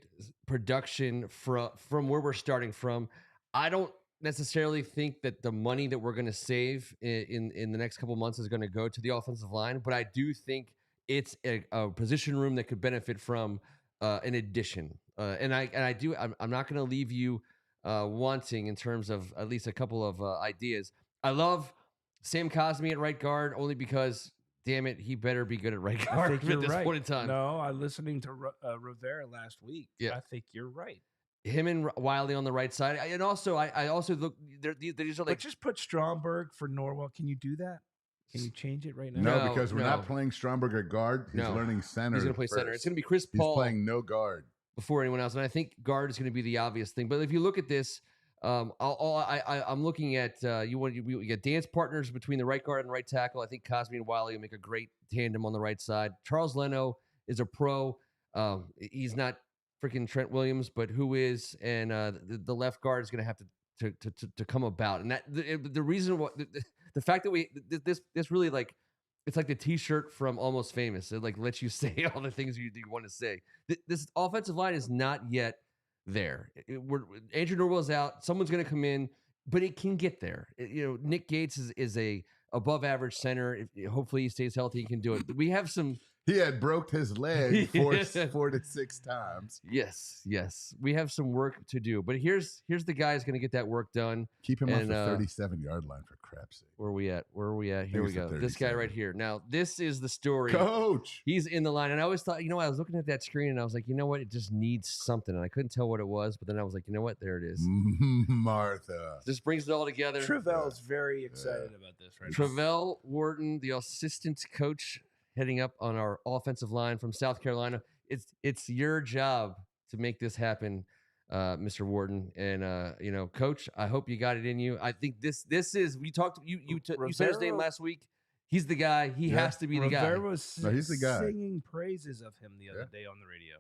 production from where we're starting from. I don't necessarily think that the money that we're going to save in the next couple months is going to go to the offensive line, but I do think it's a position room that could benefit from an addition. I'm not going to leave you wanting in terms of at least a couple of ideas. I love Sam Cosmi at right guard only because, damn it, he better be good at right guard at this point in time. No, I'm listening to Rivera last week. Yeah. I think you're right. Him and Wiley on the right side. And also, I also look, these are like. But just put Stromberg for Norwell. Can you do that? Can you change it right now? No, because we're not playing Stromberg at guard. He's learning center. He's going to play center. It's going to be Chris Paul. He's playing no guard. Before anyone else. And I think guard is going to be the obvious thing. But if you look at this, I'm looking at you get dance partners between the right guard and right tackle. I think Cosmi and Wiley will make a great tandem on the right side. Charles Leno is a pro. He's not freaking Trent Williams, but who is? And the left guard is going to have to come about. And that the reason why the fact that this really like it's like the T-shirt from Almost Famous. It like lets you say all the things you want to say. This offensive line is not yet there. Andrew Norwell's out. Someone's going to come in, but it can get there. Nick Gates is a above average center. Hopefully he stays healthy. He can do it. We have some. He had broke his leg 4 to 6 times. Yes. We have some work to do. But here's the guy who's going to get that work done. Keep him on the 37-yard line, for crap's sake. Where are we at? Here we go. This guy right here. Now, this is the story. Coach! He's in the line. And I always thought, I was looking at that screen and I was like, you know what? It just needs something. And I couldn't tell what it was. But then I was like, you know what? There it is. Martha. This brings it all together. Travell's very excited about this right now. Travell Wharton, the assistant coach, heading up on our offensive line from South Carolina. It's your job to make this happen, Mr. Wharton. And Coach, I hope you got it in you. I think this is you said his name last week. He's the guy. He has to be the guy. Was he's the guy. Singing praises of him the other day on the radio.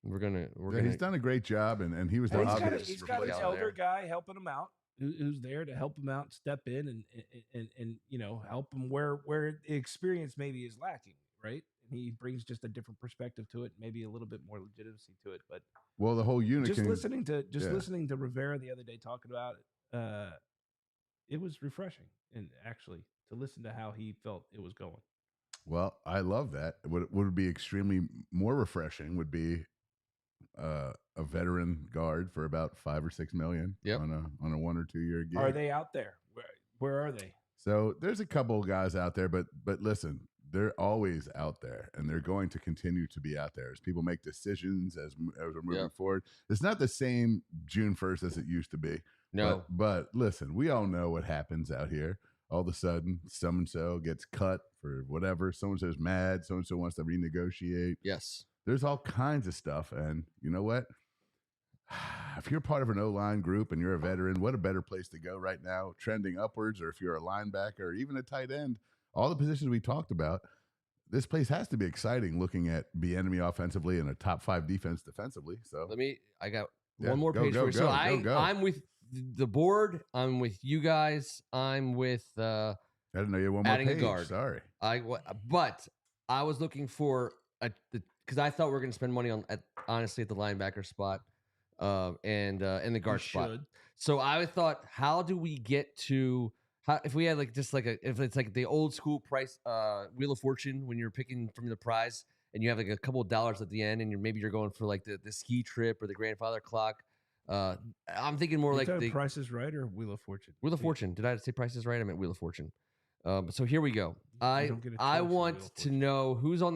We're gonna. He's done a great job, and he was the obvious. He's got an elder guy helping him out. Who's there to help him out, step in, and help him where the experience maybe is lacking, right? And he brings just a different perspective to it, maybe a little bit more legitimacy to it. But the whole unit. Listening to Rivera the other day talking about it, it was refreshing, and actually to listen to how he felt it was going. Well, I love that. What would be extremely more refreshing would be a veteran guard for about $5 or $6 million on a 1 or 2 year gig. Are they out there? Where are they? So there's a couple of guys out there, but listen, they're always out there, and they're going to continue to be out there as people make decisions as we're moving forward. It's not the same June 1st as it used to be. No, but listen, we all know what happens out here. All of a sudden, so-and-so gets cut for whatever. So-and-so's mad. So-and-so wants to renegotiate. Yes. There's all kinds of stuff. And you know what? If you're part of an O-line group and you're a veteran, what a better place to go right now, trending upwards, or if you're a linebacker or even a tight end, all the positions we talked about, this place has to be exciting looking at Bieniemy offensively and a top 5 defense defensively. So I got one more page for you. So I'm with the board. I'm with you guys. I'm with I didn't know you had one more adding page. A guard. Sorry. But I was looking for because I thought we were going to spend money honestly at the linebacker spot and the guard spot. So I thought, how do we get to if we had if it's like the old school price Wheel of Fortune when you're picking from the prize and you have like a couple of dollars at the end and maybe you're going for like the ski trip or the grandfather clock. I'm thinking more like the Price is Right or Wheel of Fortune. Wheel of Fortune. Did I say Price is Right? I meant Wheel of Fortune. So here we go. I want to know who's on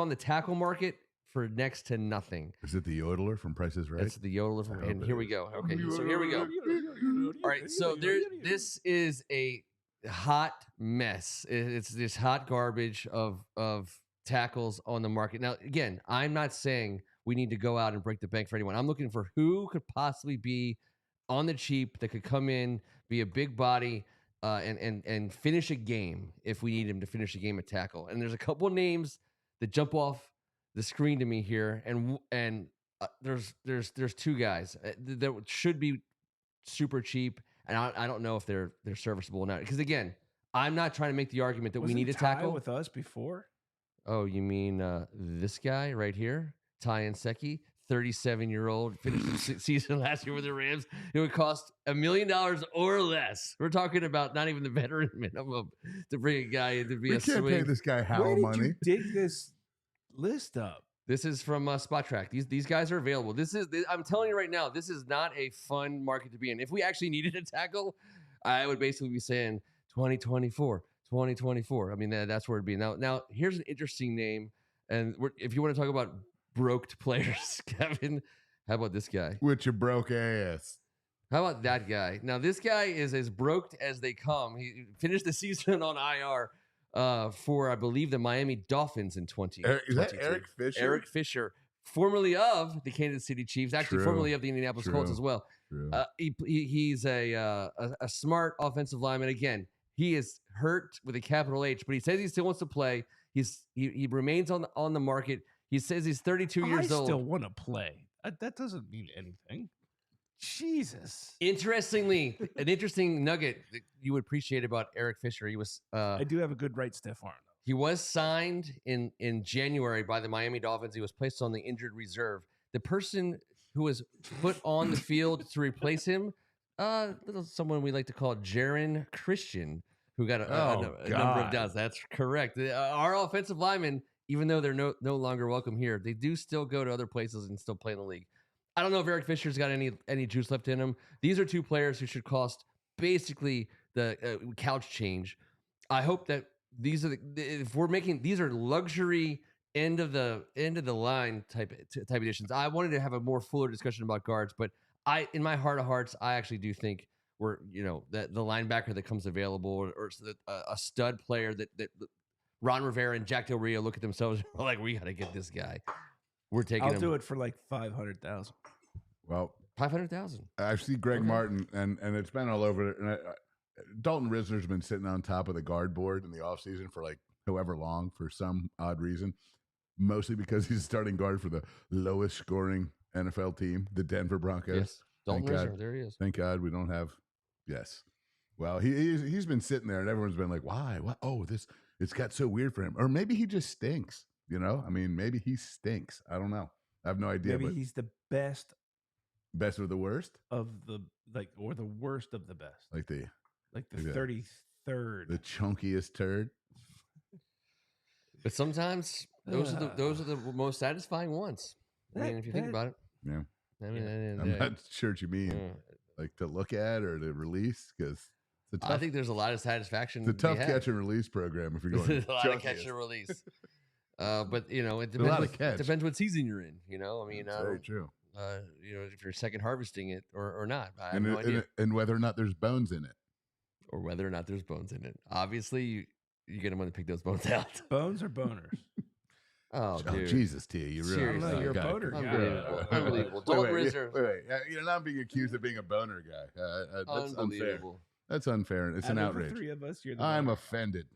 the tackle market for next to nothing. Is it the yodeler from Price is Right? It's the yodeler from. And here we go. Okay, so here we go. All right, so this is a hot mess. It's this hot garbage of tackles on the market. Now, again, I'm not saying we need to go out and break the bank for anyone. I'm looking for who could possibly be on the cheap that could come in, be a big body, and finish a game if we need him to finish a game at tackle. And there's a couple of names that jump off the screen to me here, and there's 2 guys that should be super cheap, and I don't know if they're serviceable or not. Because again, I'm not trying to make the argument that we need a tackle with us before. Oh, you mean this guy right here? Ty Nseki, 37-year-old, finished the season last year with the Rams. It would cost $1 million or less. We're talking about not even the veteran minimum to bring a guy in to be a swing. We can't pay this guy Howell money. Where did you dig this list up? This is from Spot Track. These guys are available. I'm telling you right now, this is not a fun market to be in. If we actually needed a tackle, I would basically be saying 2024. I mean, that's where it'd be. Now here's an interesting name, and if you want to talk about broked players, Kevin, how about this guy? With your broke ass. How about that guy? Now, this guy is as broked as they come. He finished the season on IR for, I believe, the Miami Dolphins in 2022. Is that Eric Fisher? Eric Fisher, formerly of the Kansas City Chiefs, actually formerly of the Indianapolis Colts as well. He's a smart offensive lineman. Again, he is hurt with a capital H, but he says he still wants to play. He remains on the market. He says he's 32 years old. I still want to play. That doesn't mean anything. Jesus. Interestingly, an interesting nugget that you would appreciate about Eric Fisher. He was. I do have a good right stiff arm. He was signed in January by the Miami Dolphins. He was placed on the injured reserve. The person who was put on the field to replace him, someone we like to call Jaron Christian, who got a number of downs. That's correct. Our offensive linemen, even though they're no longer welcome here, they do still go to other places and still play in the league. I don't know if Eric Fisher's got any juice left in him. These are two players who should cost basically the couch change. I hope that these are these are luxury end of the line type additions. I wanted to have a more fuller discussion about guards, but in my heart of hearts, I actually do think that the linebacker that comes available or a stud player that Ron Rivera and Jack Del Rio look at themselves and are like, we got to get this guy. We're taking. I'll do it for like 500,000. Well, 500,000. I see Greg Martin, and it's been all over. And Dalton Risner's been sitting on top of the guard board in the offseason for like however long for some odd reason, mostly because he's a starting guard for the lowest scoring NFL team, the Denver Broncos. Yes, Dalton Risner, there he is. Thank God we don't have. Yes. Well, he's been sitting there, and everyone's been like, "Why? What? Oh, it's got so weird for him." Or maybe he just stinks. I mean, maybe he stinks. I don't know. I have no idea. Maybe he's the best of the worst of the or the worst of the best. Like the 33rd, the chunkiest turd. But sometimes those are the most satisfying ones. I mean, if you think about it. Yeah. I mean, I'm not sure what you mean. Like to look at or to release, because I think there's a lot of satisfaction. It's a tough catch and release program if you're going. There's a lot of catch and release. But it depends what season you're in. I mean, that's very true. If you're second harvesting it or not, I have no idea. And whether or not there's bones in it, or whether or not there's bones in it. Obviously, you get them when to pick those bones out. Bones or boners? Oh, dude. Jesus, T, you really you're a boner guy. Unbelievable. Wait. You're not being accused of being a boner guy. That's unfair. That's unfair. It's an outrage. The three of us, I'm offended.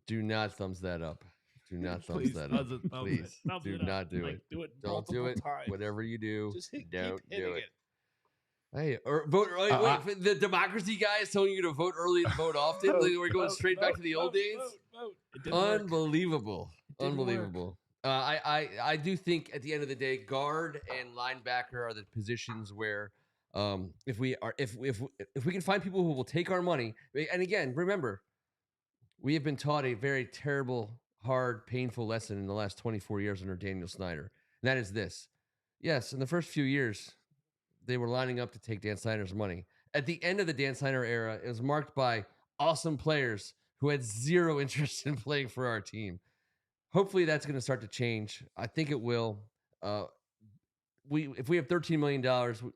Do not thumbs that up. Do not thumbs that up. Please. Do not do it. Don't do it. Whatever you do, don't do it. Hey, or vote. Wait, the democracy guy is telling you to vote early and vote often. We're going straight back to the old days. Unbelievable. Unbelievable. I do think at the end of the day, guard and linebacker are the positions where if we can find people who will take our money. And again, remember, we have been taught a very terrible, hard, painful lesson in the last 24 years under Daniel Snyder. And that is this. Yes, in the first few years, they were lining up to take Dan Snyder's money. At the end of the Dan Snyder era, it was marked by awesome players who had zero interest in playing for our team. Hopefully that's going to start to change. I think it will. If we have $13 million,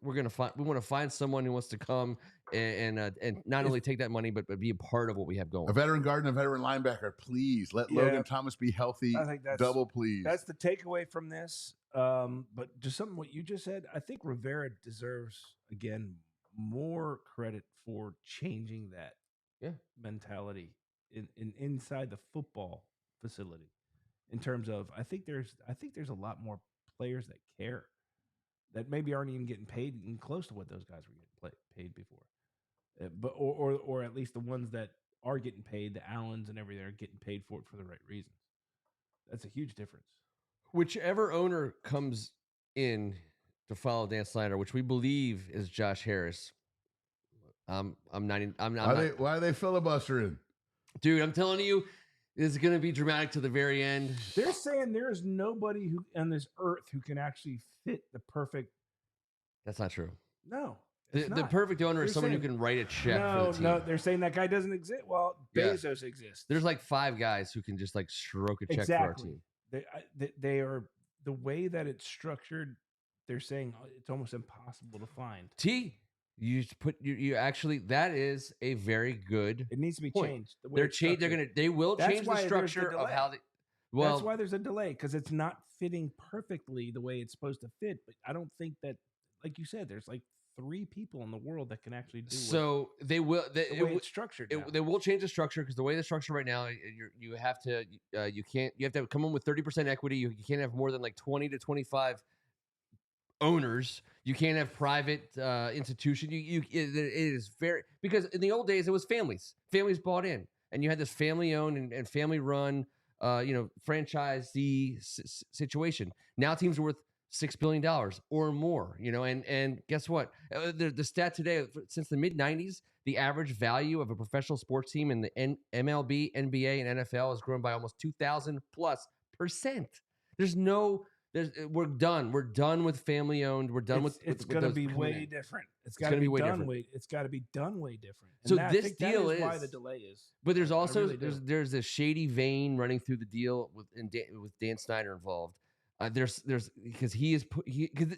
we want to find someone who wants to come and not only take that money, but be a part of what we have going. A veteran guard and a veteran linebacker, please let Logan Thomas be healthy. I think that's double, please. That's the takeaway from this. But just something what you just said, I think Rivera deserves again more credit for changing that mentality inside the football facility. In terms of, I think there's a lot more players that care, that maybe aren't even getting paid and close to what those guys were getting paid before, but or at least the ones that are getting paid, the Allens and everything, are getting paid for it for the right reasons. That's a huge difference. Whichever owner comes in to follow Dan Snyder, which we believe is Josh Harris. Why are they filibustering? Dude, I'm telling you. This is going to be dramatic to the very end. They're saying there's nobody who on this earth who can actually fit the perfect. That's not true. No. The perfect owner is someone who can write a check for the team. No, they're saying that guy doesn't exist. Well, Bezos exists. There's like 5 guys who can just like stroke a check for our team. They are, the way that it's structured, they're saying it's almost impossible to find. You actually, that is a very good. It needs to be changed. They will change the structure of how they. Well, that's why there's a delay, because it's not fitting perfectly the way it's supposed to fit. But I don't think that, like you said, there's like 3 people in the world that can actually do. So they will. The way it's structured. They will change the structure, because the way the structure right now, you have to come in with 30% equity. You can't have more than like 20 to 25 owners. You can't have private institution. It is very, because in the old days it was families bought in, and you had this family owned and family run franchisee situation. Now teams are worth $6 billion or more, and guess what? The stat today, since the mid 90s, the average value of a professional sports team in the MLB, NBA, and NFL has grown by almost 2,000+%. We're done. We're done with family owned. We're done with going to be way different. It's got to be done way. It's got to be done way different. And so I this think deal that is is why the delay is. But there's also there's a shady vein running through the deal with Dan Snyder involved. There's because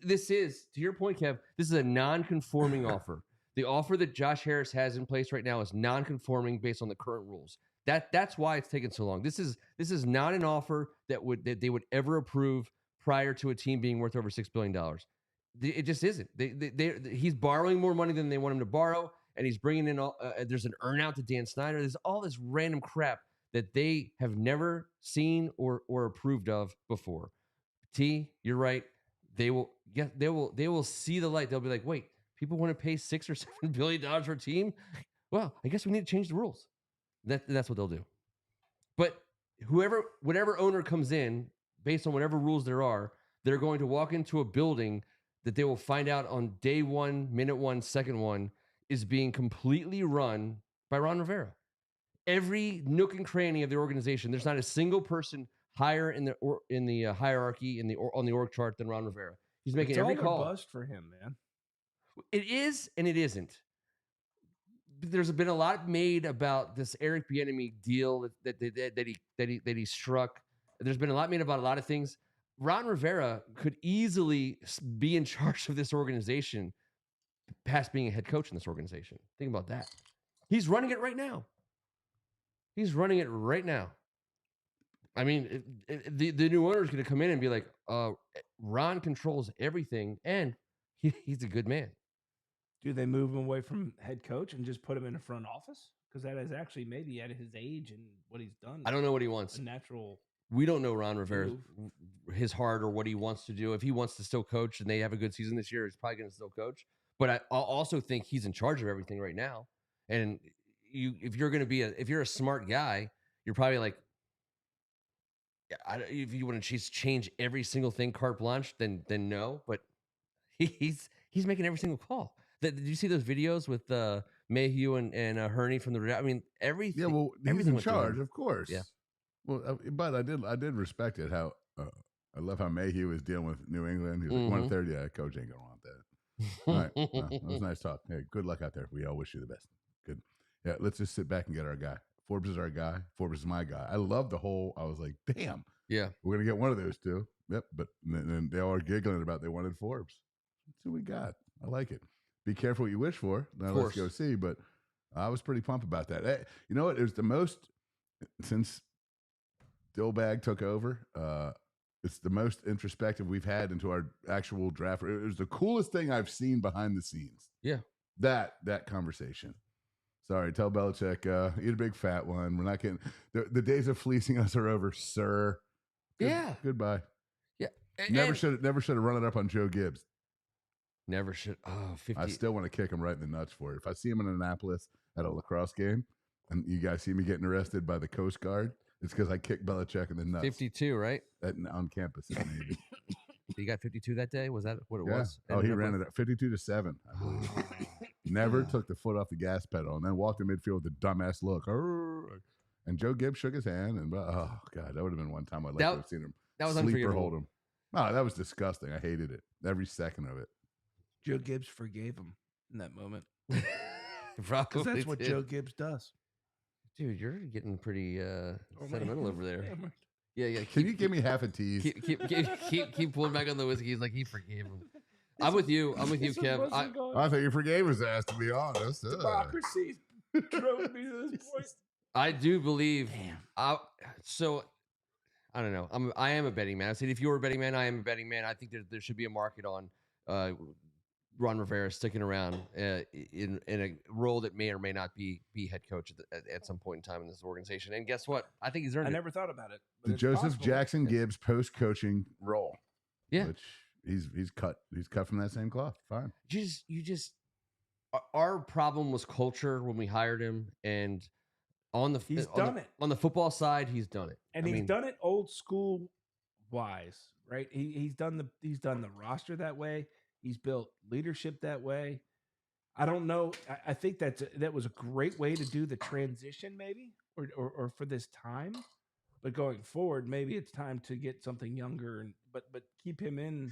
this is, to your point, Kev, this is a non-conforming offer. The offer that Josh Harris has in place right now is non-conforming based on the current rules. That's why it's taken so long. This is not an offer that they would ever approve prior to a team being worth over $6 billion. It just isn't. He's borrowing more money than they want him to borrow, and he's bringing in there's an earn out to Dan Snyder. There's all this random crap that they have never seen or approved of before. T, you're right. They will see the light. They'll be like, wait, people want to pay $6 or $7 billion for a team? Well, I guess we need to change the rules. That's what they'll do. But whatever owner comes in, based on whatever rules there are, they're going to walk into a building that they will find out on day one, minute one, second one, is being completely run by Ron Rivera. Every nook and cranny of the organization, there's not a single person higher in the hierarchy on the org chart than Ron Rivera. He's making every call. Bust for him, man. It is and it isn't. There's been a lot made about this Eric Bieniemy deal that he struck. There's been a lot made about a lot of things. Ron Rivera could easily be in charge of this organization past being a head coach in this organization. Think about that. He's running it right now. I mean, the new owner is going to come in and be like, Ron controls everything, and he's a good man. Do they move him away from head coach and just put him in the front office? Because that is actually maybe at his age and what he's done. I don't know what he wants. We don't know Ron Rivera's his heart or what he wants to do. If he wants to still coach and they have a good season this year, he's probably going to still coach. But I also think he's in charge of everything right now. And if you're a smart guy, you're probably like, if you want to change every single thing carte blanche, then no. But he's making every single call. Did you see those videos with Mayhew and Hurney from the? I mean, everything. Yeah, well, he's in charge, of course. Yeah. Well, but I did respect it. How I love how Mayhew was dealing with New England. He was like 1/3. Yeah, coach ain't gonna want that. All right, that was nice talk. Hey, good luck out there. We all wish you the best. Good. Yeah, let's just sit back and get our guy. Forbes is our guy. Forbes is my guy. I love the whole. I was like, damn. Yeah, we're gonna get one of those two. Yep. But then they all are giggling about they wanted Forbes. That's who we got. I like it. Be careful what you wish for. Now let's go see. But I was pretty pumped about that. Hey, you know what? It was the most since Dillbag took over. It's the most introspective we've had into our actual draft. It was the coolest thing I've seen behind the scenes. Yeah. That conversation. Sorry, tell Belichick, eat a big fat one. We're not getting the days of fleecing us are over, sir. Goodbye. Yeah. Never should have run it up on Joe Gibbs. Never should. Oh, 50. I still want to kick him right in the nuts for it. If I see him in Annapolis at a lacrosse game and you guys see me getting arrested by the Coast Guard, it's because I kicked Belichick in the nuts. 52, right? On campus, maybe. He got 52 that day? Was that what it was? Oh, he ran it at 52-7, I believe. Never took the foot off the gas pedal and then walked in midfield with a dumbass look. And Joe Gibbs shook his hand. And, oh, God, that would have been one time I'd like to have seen him sleep or hold him. Oh, that was disgusting. I hated it. Every second of it. Joe Gibbs forgave him in that moment. Because that's what Joe Gibbs does. Dude, you're getting pretty sentimental over there. Yeah. Can you give me half a tease? Keep pulling back on the whiskey. He's like, he forgave him. I'm with you, Kev. I thought you forgave his ass, to be honest. Democracy drove me to this point. I do believe. I don't know. I am a betting man. I said if you were a betting man, I am a betting man. I think there should be a market on Ron Rivera sticking around in a role that may or may not be head coach at some point in time in this organization. And guess what? I think he's earned it. I never thought about it. The Joseph Jackson Gibbs post-coaching role. Yeah. Which he's cut from that same cloth. Fine. Our problem was culture when we hired him, and he's done it on the football side. He's done it, and he's done it old school wise, right? He's done the roster that way. He's built leadership that way. I don't know. I think that was a great way to do the transition, maybe, or for this time. But going forward, maybe it's time to get something younger, but keep him in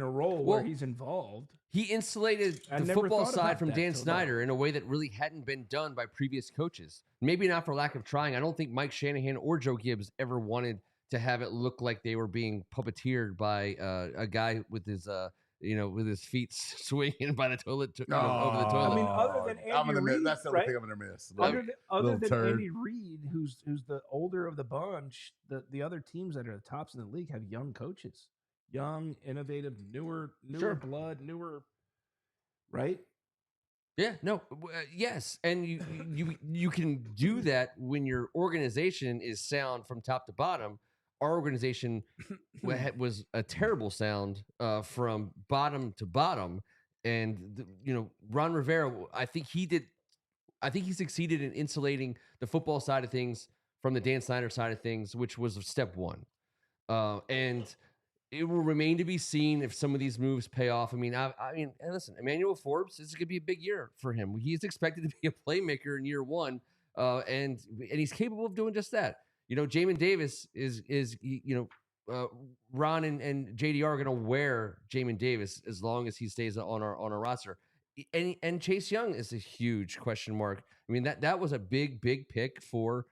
a role where he's involved. He insulated the football side from Dan Snyder in a way that really hadn't been done by previous coaches. Maybe not for lack of trying. I don't think Mike Shanahan or Joe Gibbs ever wanted to have it look like they were being puppeteered by a guy with his with his feet swinging by the toilet over the toilet. I mean, other than Andy Reid, that's the only thing I'm gonna miss. Other than Andy Reid, who's the older of the bunch, the other teams that are the tops in the league have young coaches, young, innovative, newer blood, right? Yeah, no, yes, and you can do that when your organization is sound from top to bottom. Our organization was a terrible sound from bottom to bottom, and Ron Rivera. I think he succeeded in insulating the football side of things from the Dan Snyder side of things, which was step one. And it will remain to be seen if some of these moves pay off. I mean, listen, Emmanuel Forbes, this is going to be a big year for him. He's expected to be a playmaker in year one, and he's capable of doing just that. Jamin Davis is Ron and JDR are going to wear Jamin Davis as long as he stays on our roster. And Chase Young is a huge question mark. I mean, that was a big pick for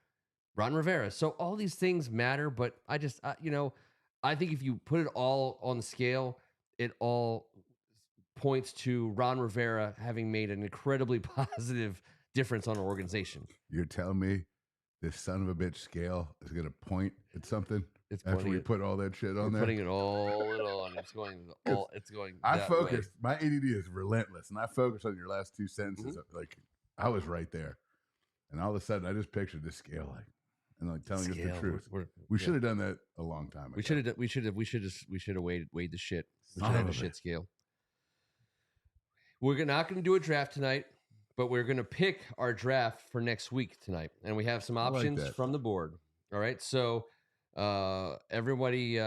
Ron Rivera. So all these things matter, but I think if you put it all on the scale, it all points to Ron Rivera having made an incredibly positive difference on our organization. You're telling me this son of a bitch scale is going to point at something after we put all that shit on there? Putting it all on. It's going. I focused. My ADD is relentless, and I focused on your last two sentences. Mm-hmm. Like I was right there, and all of a sudden, I just pictured this scale, telling us the truth. We should have done that a long time ago. We should have. We should have weighed the shit. We should have a shit scale. We're not going to do a draft tonight, but we're going to pick our draft for next week tonight, and we have some options from the board. All right, so everybody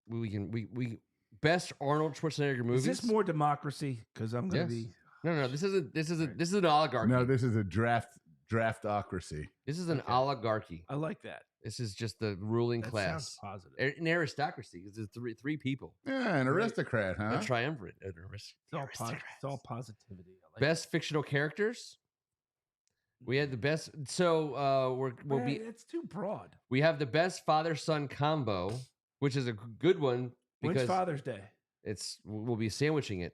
we best Arnold Schwarzenegger movies. Is this more democracy? Because I'm going to be no. This is an oligarchy. No, this is a draftocracy. This is an oligarchy. I like that. This is just the ruling class. Sounds positive. An aristocracy because there's three people. Yeah, an aristocrat, huh? A triumvirate. It's all positivity. Best fictional characters. We had the best. So we'll be. It's too broad. We have the best father-son combo, which is a good one. When's Father's Day? We'll be sandwiching it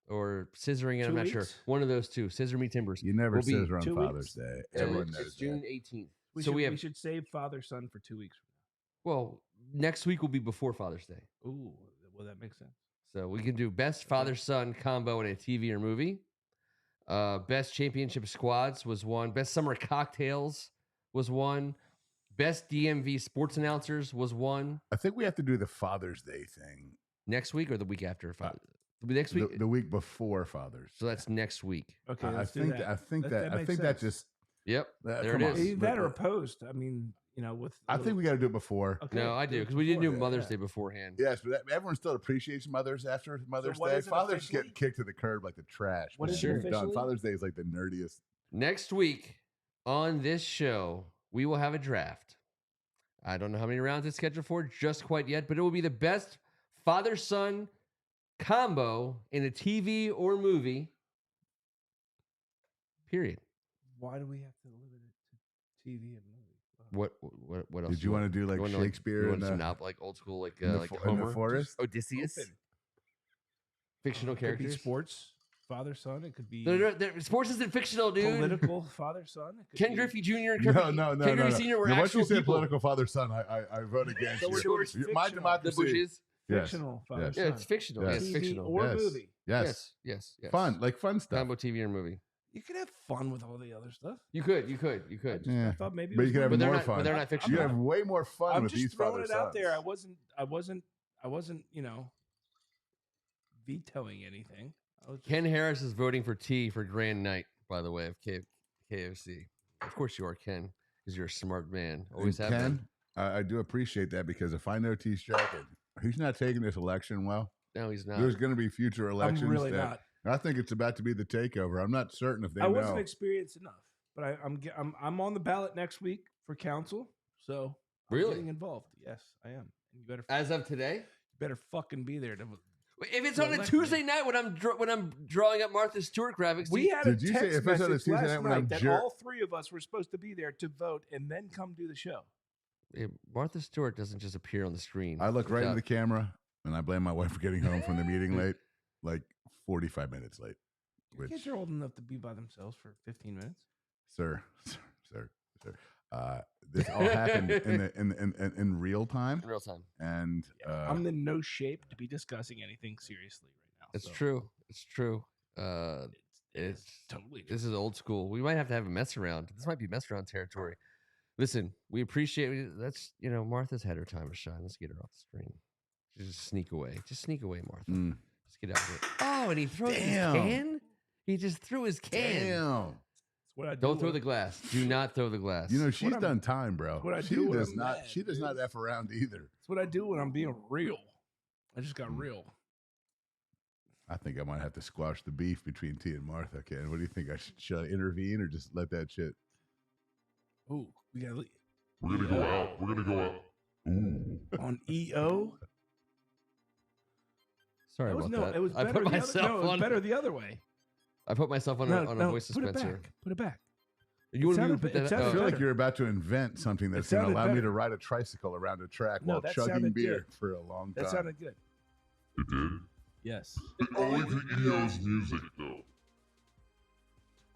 or scissoring it. I'm not sure. One of those two. Scissor me timbers. You never scissor on Father's Day. Everyone knows it's June 18th. We should save father-son for 2 weeks from now. Well, next week will be before Father's Day. Ooh, well, that makes sense. So we can do best father-son combo in a TV or movie. Best championship squads was one. Best summer cocktails was one. Best DMV sports announcers was one. I think we have to do the Father's Day thing next week or the week after Father's Day. Next week, the week before Father's. So that's next week. Okay, I think that just. Yep, there it is. That or opposed. I mean, I think we got to do it before. Okay. No, I do because we didn't do Mother's Day beforehand. Yes, but everyone still appreciates mothers after Mother's Day. Fathers get kicked to the curb like the trash. What is it done? Father's Day is like the nerdiest. Next week on this show, we will have a draft. I don't know how many rounds it's scheduled for just quite yet, but it will be the best father-son combo in a TV or movie. Period. Why do we have to limit it to TV and movie? What else? Did you want to do like Shakespeare and like old school like Homer, in the forest, Odysseus? Fictional characters, could be sports, father-son. It could be sports isn't fictional, dude. Political father-son. Ken Griffey Jr. and no. Ken Griffey Sr. were once you say people. Political father-son, I vote against you. My democracy. The Bushes. Fictional father-son. Yeah, it's fictional. Yes. It's fictional. Or movie. Yes. Fun stuff. Combo TV or movie. You could have fun with all the other stuff. You could. I thought maybe, but you could have more fun. But they're not fictional. You have way more fun with these father sons. I'm just throwing it out there. I wasn't, vetoing anything. Ken Harris is voting for T for Grand Night. By the way, of KFC. Of course you are, Ken, because you're a smart man. Always have been. I do appreciate that because if I know T Striker, he's not taking this election well. No, he's not. There's going to be future elections. I'm really not. I think it's about to be the takeover. I'm not certain if they I know. wasn't experienced enough, but I'm on the ballot next week for council. So I'm Really? getting involved. Yes, I am. And you better As of today? you better fucking be there. If it's on a Tuesday night when I'm drawing up Martha Stewart graphics, We had Did a you say text if it's on a message Tuesday last night when I'm night that all three of us were supposed to be there to vote and then come do the show. Martha Stewart doesn't just appear on the screen. I look right in the camera and I blame my wife for getting home from the meeting late, like 45 minutes late. Which, Kids are old enough to be by themselves for 15 minutes. sir. This all happened in real time. in real time. And I'm in no shape to be discussing anything seriously right now. It's so true. It's true. It's totally true. This is old school. We might have to have a mess around. This might be mess around territory. Listen, we appreciate it. That's Martha's had her time to shine. Let's get her off the screen. Just sneak away. Just sneak away, Martha. Let's get out of here. Oh, and he throws his can. He just threw his can. Damn. That's what I do. Don't throw the glass. Do not throw the glass. She's done time, bro. what I She do when does I'm not. mad, She does not f around either. That's what I do when I'm being real. I just got real. I think I might have to squash the beef between T and Martha. Ken, what do you think? Should I intervene or just let that shit? Ooh, we got We're gonna go out. We're gonna go out. Ooh. on EO. Sorry That was, about no, that. it was I better put the other, myself no, it was on. better the other way. I put myself on a voice put it dispenser. back. Put it back. You want me to sounded- put it that? I sounded feel Oh, like better. you're about to invent something that's going to sounded allow me better. to ride a tricycle around a track No, while that chugging sounded beer good. for a long time. That sounded good. It did. Yes. Only to EO's music though.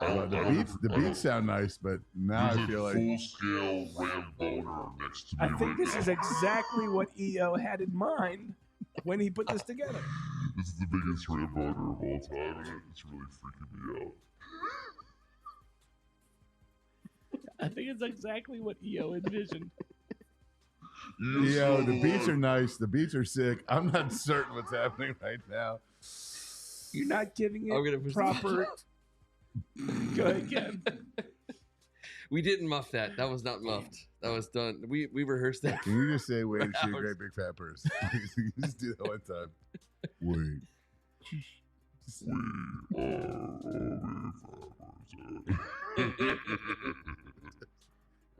The beats sound nice, but now I feel like full scale Ram Boner next to me I think right this now. is exactly what EO had in mind when he put this together. This is the biggest Ram Boner of all time, and it's really freaking me out. I think it's exactly what EO envisioned. the beats are nice. The beats are sick. I'm not certain what's happening right now. You're not giving I'm gonna it push proper. Go ahead, Ken. We didn't muff that. That was not muffed. That was done. We rehearsed that. Can you just say, "Wait, she a hours. great big fat person"? Just do that one time. Wait. We are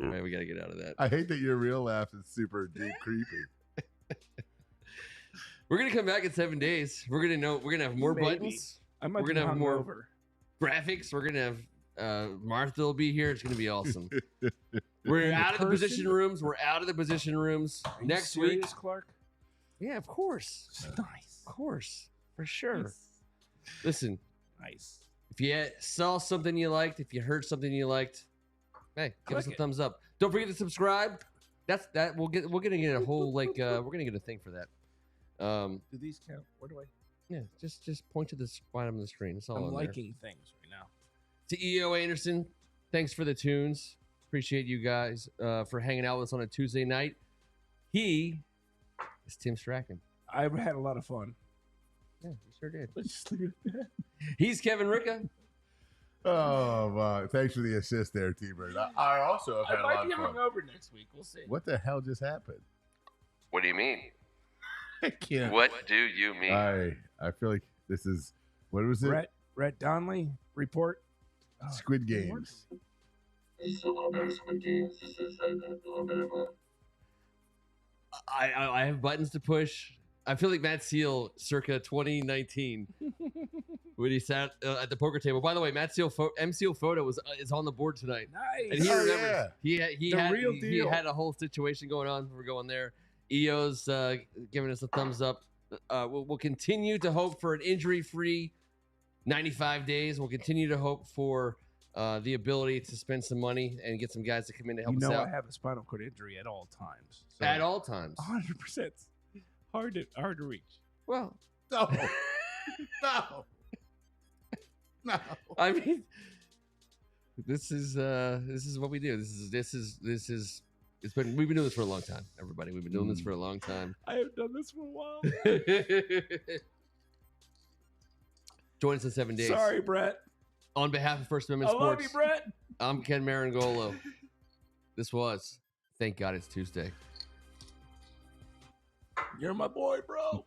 All right, we gotta get out of that. I hate that your real laugh is super deep, creepy. We're gonna come back in 7 days. We're gonna have more Maybe. buttons, I might We're be gonna have more- hungover. graphics. We're gonna have Martha will be here. It's gonna be awesome. We're In out of the person? position rooms. We're out of the position rooms. Are you Next week. serious, Clark? Yeah, of course. Nice. Of course. For sure. Listen, Nice. if you saw something you liked, if you heard something you liked, hey, give us a Click it. thumbs up. Don't forget to subscribe. That's that. We're gonna get a whole we're gonna get a thing for that. Do these count? Where do I? Yeah, just point to the bottom of the screen. It's all I'm on there. liking things right now. To EO Anderson, thanks for the tunes. Appreciate you guys for hanging out with us on a Tuesday night. He is Tim Strachan. I had a lot of fun. Yeah, you sure did. Let's just leave it at that. He's Kevin Ricca. Oh, wow. Thanks for the assist there, T-Bird. I also have had I a might lot be of fun. hungover next week. We'll see. What the hell just happened? What do you mean? I can't. What do you mean? I feel like this is, what was it? Rhett Donnelly report. Squid it Games. works. This is a little bit of Squid Games. This is a little bit of a... I have buttons to push. I feel like Matt Seal circa 2019 when he sat at the poker table. By the way, Matt Seal M Seal photo is on the board tonight. Nice. And he Oh, remembers. yeah. He The had real he deal. had a whole situation going on. We're going there. EO's giving us a thumbs up. We'll continue to hope for an injury-free 95 days. We'll continue to hope for the ability to spend some money and get some guys to come in to help You us know out I have a spinal cord injury at all times. So at all times. 100%. Hard to reach. Well, No. No. No. I mean, this is what we do. This is. We've been doing this for a long time, everybody. We've been doing this for a long time. I have done this for a while. Join us in 7 days. Sorry, Brett. On behalf of First Amendment I love Sports, you, Brett. I'm Ken Marangolo. This was Thank God It's Tuesday. You're my boy, bro.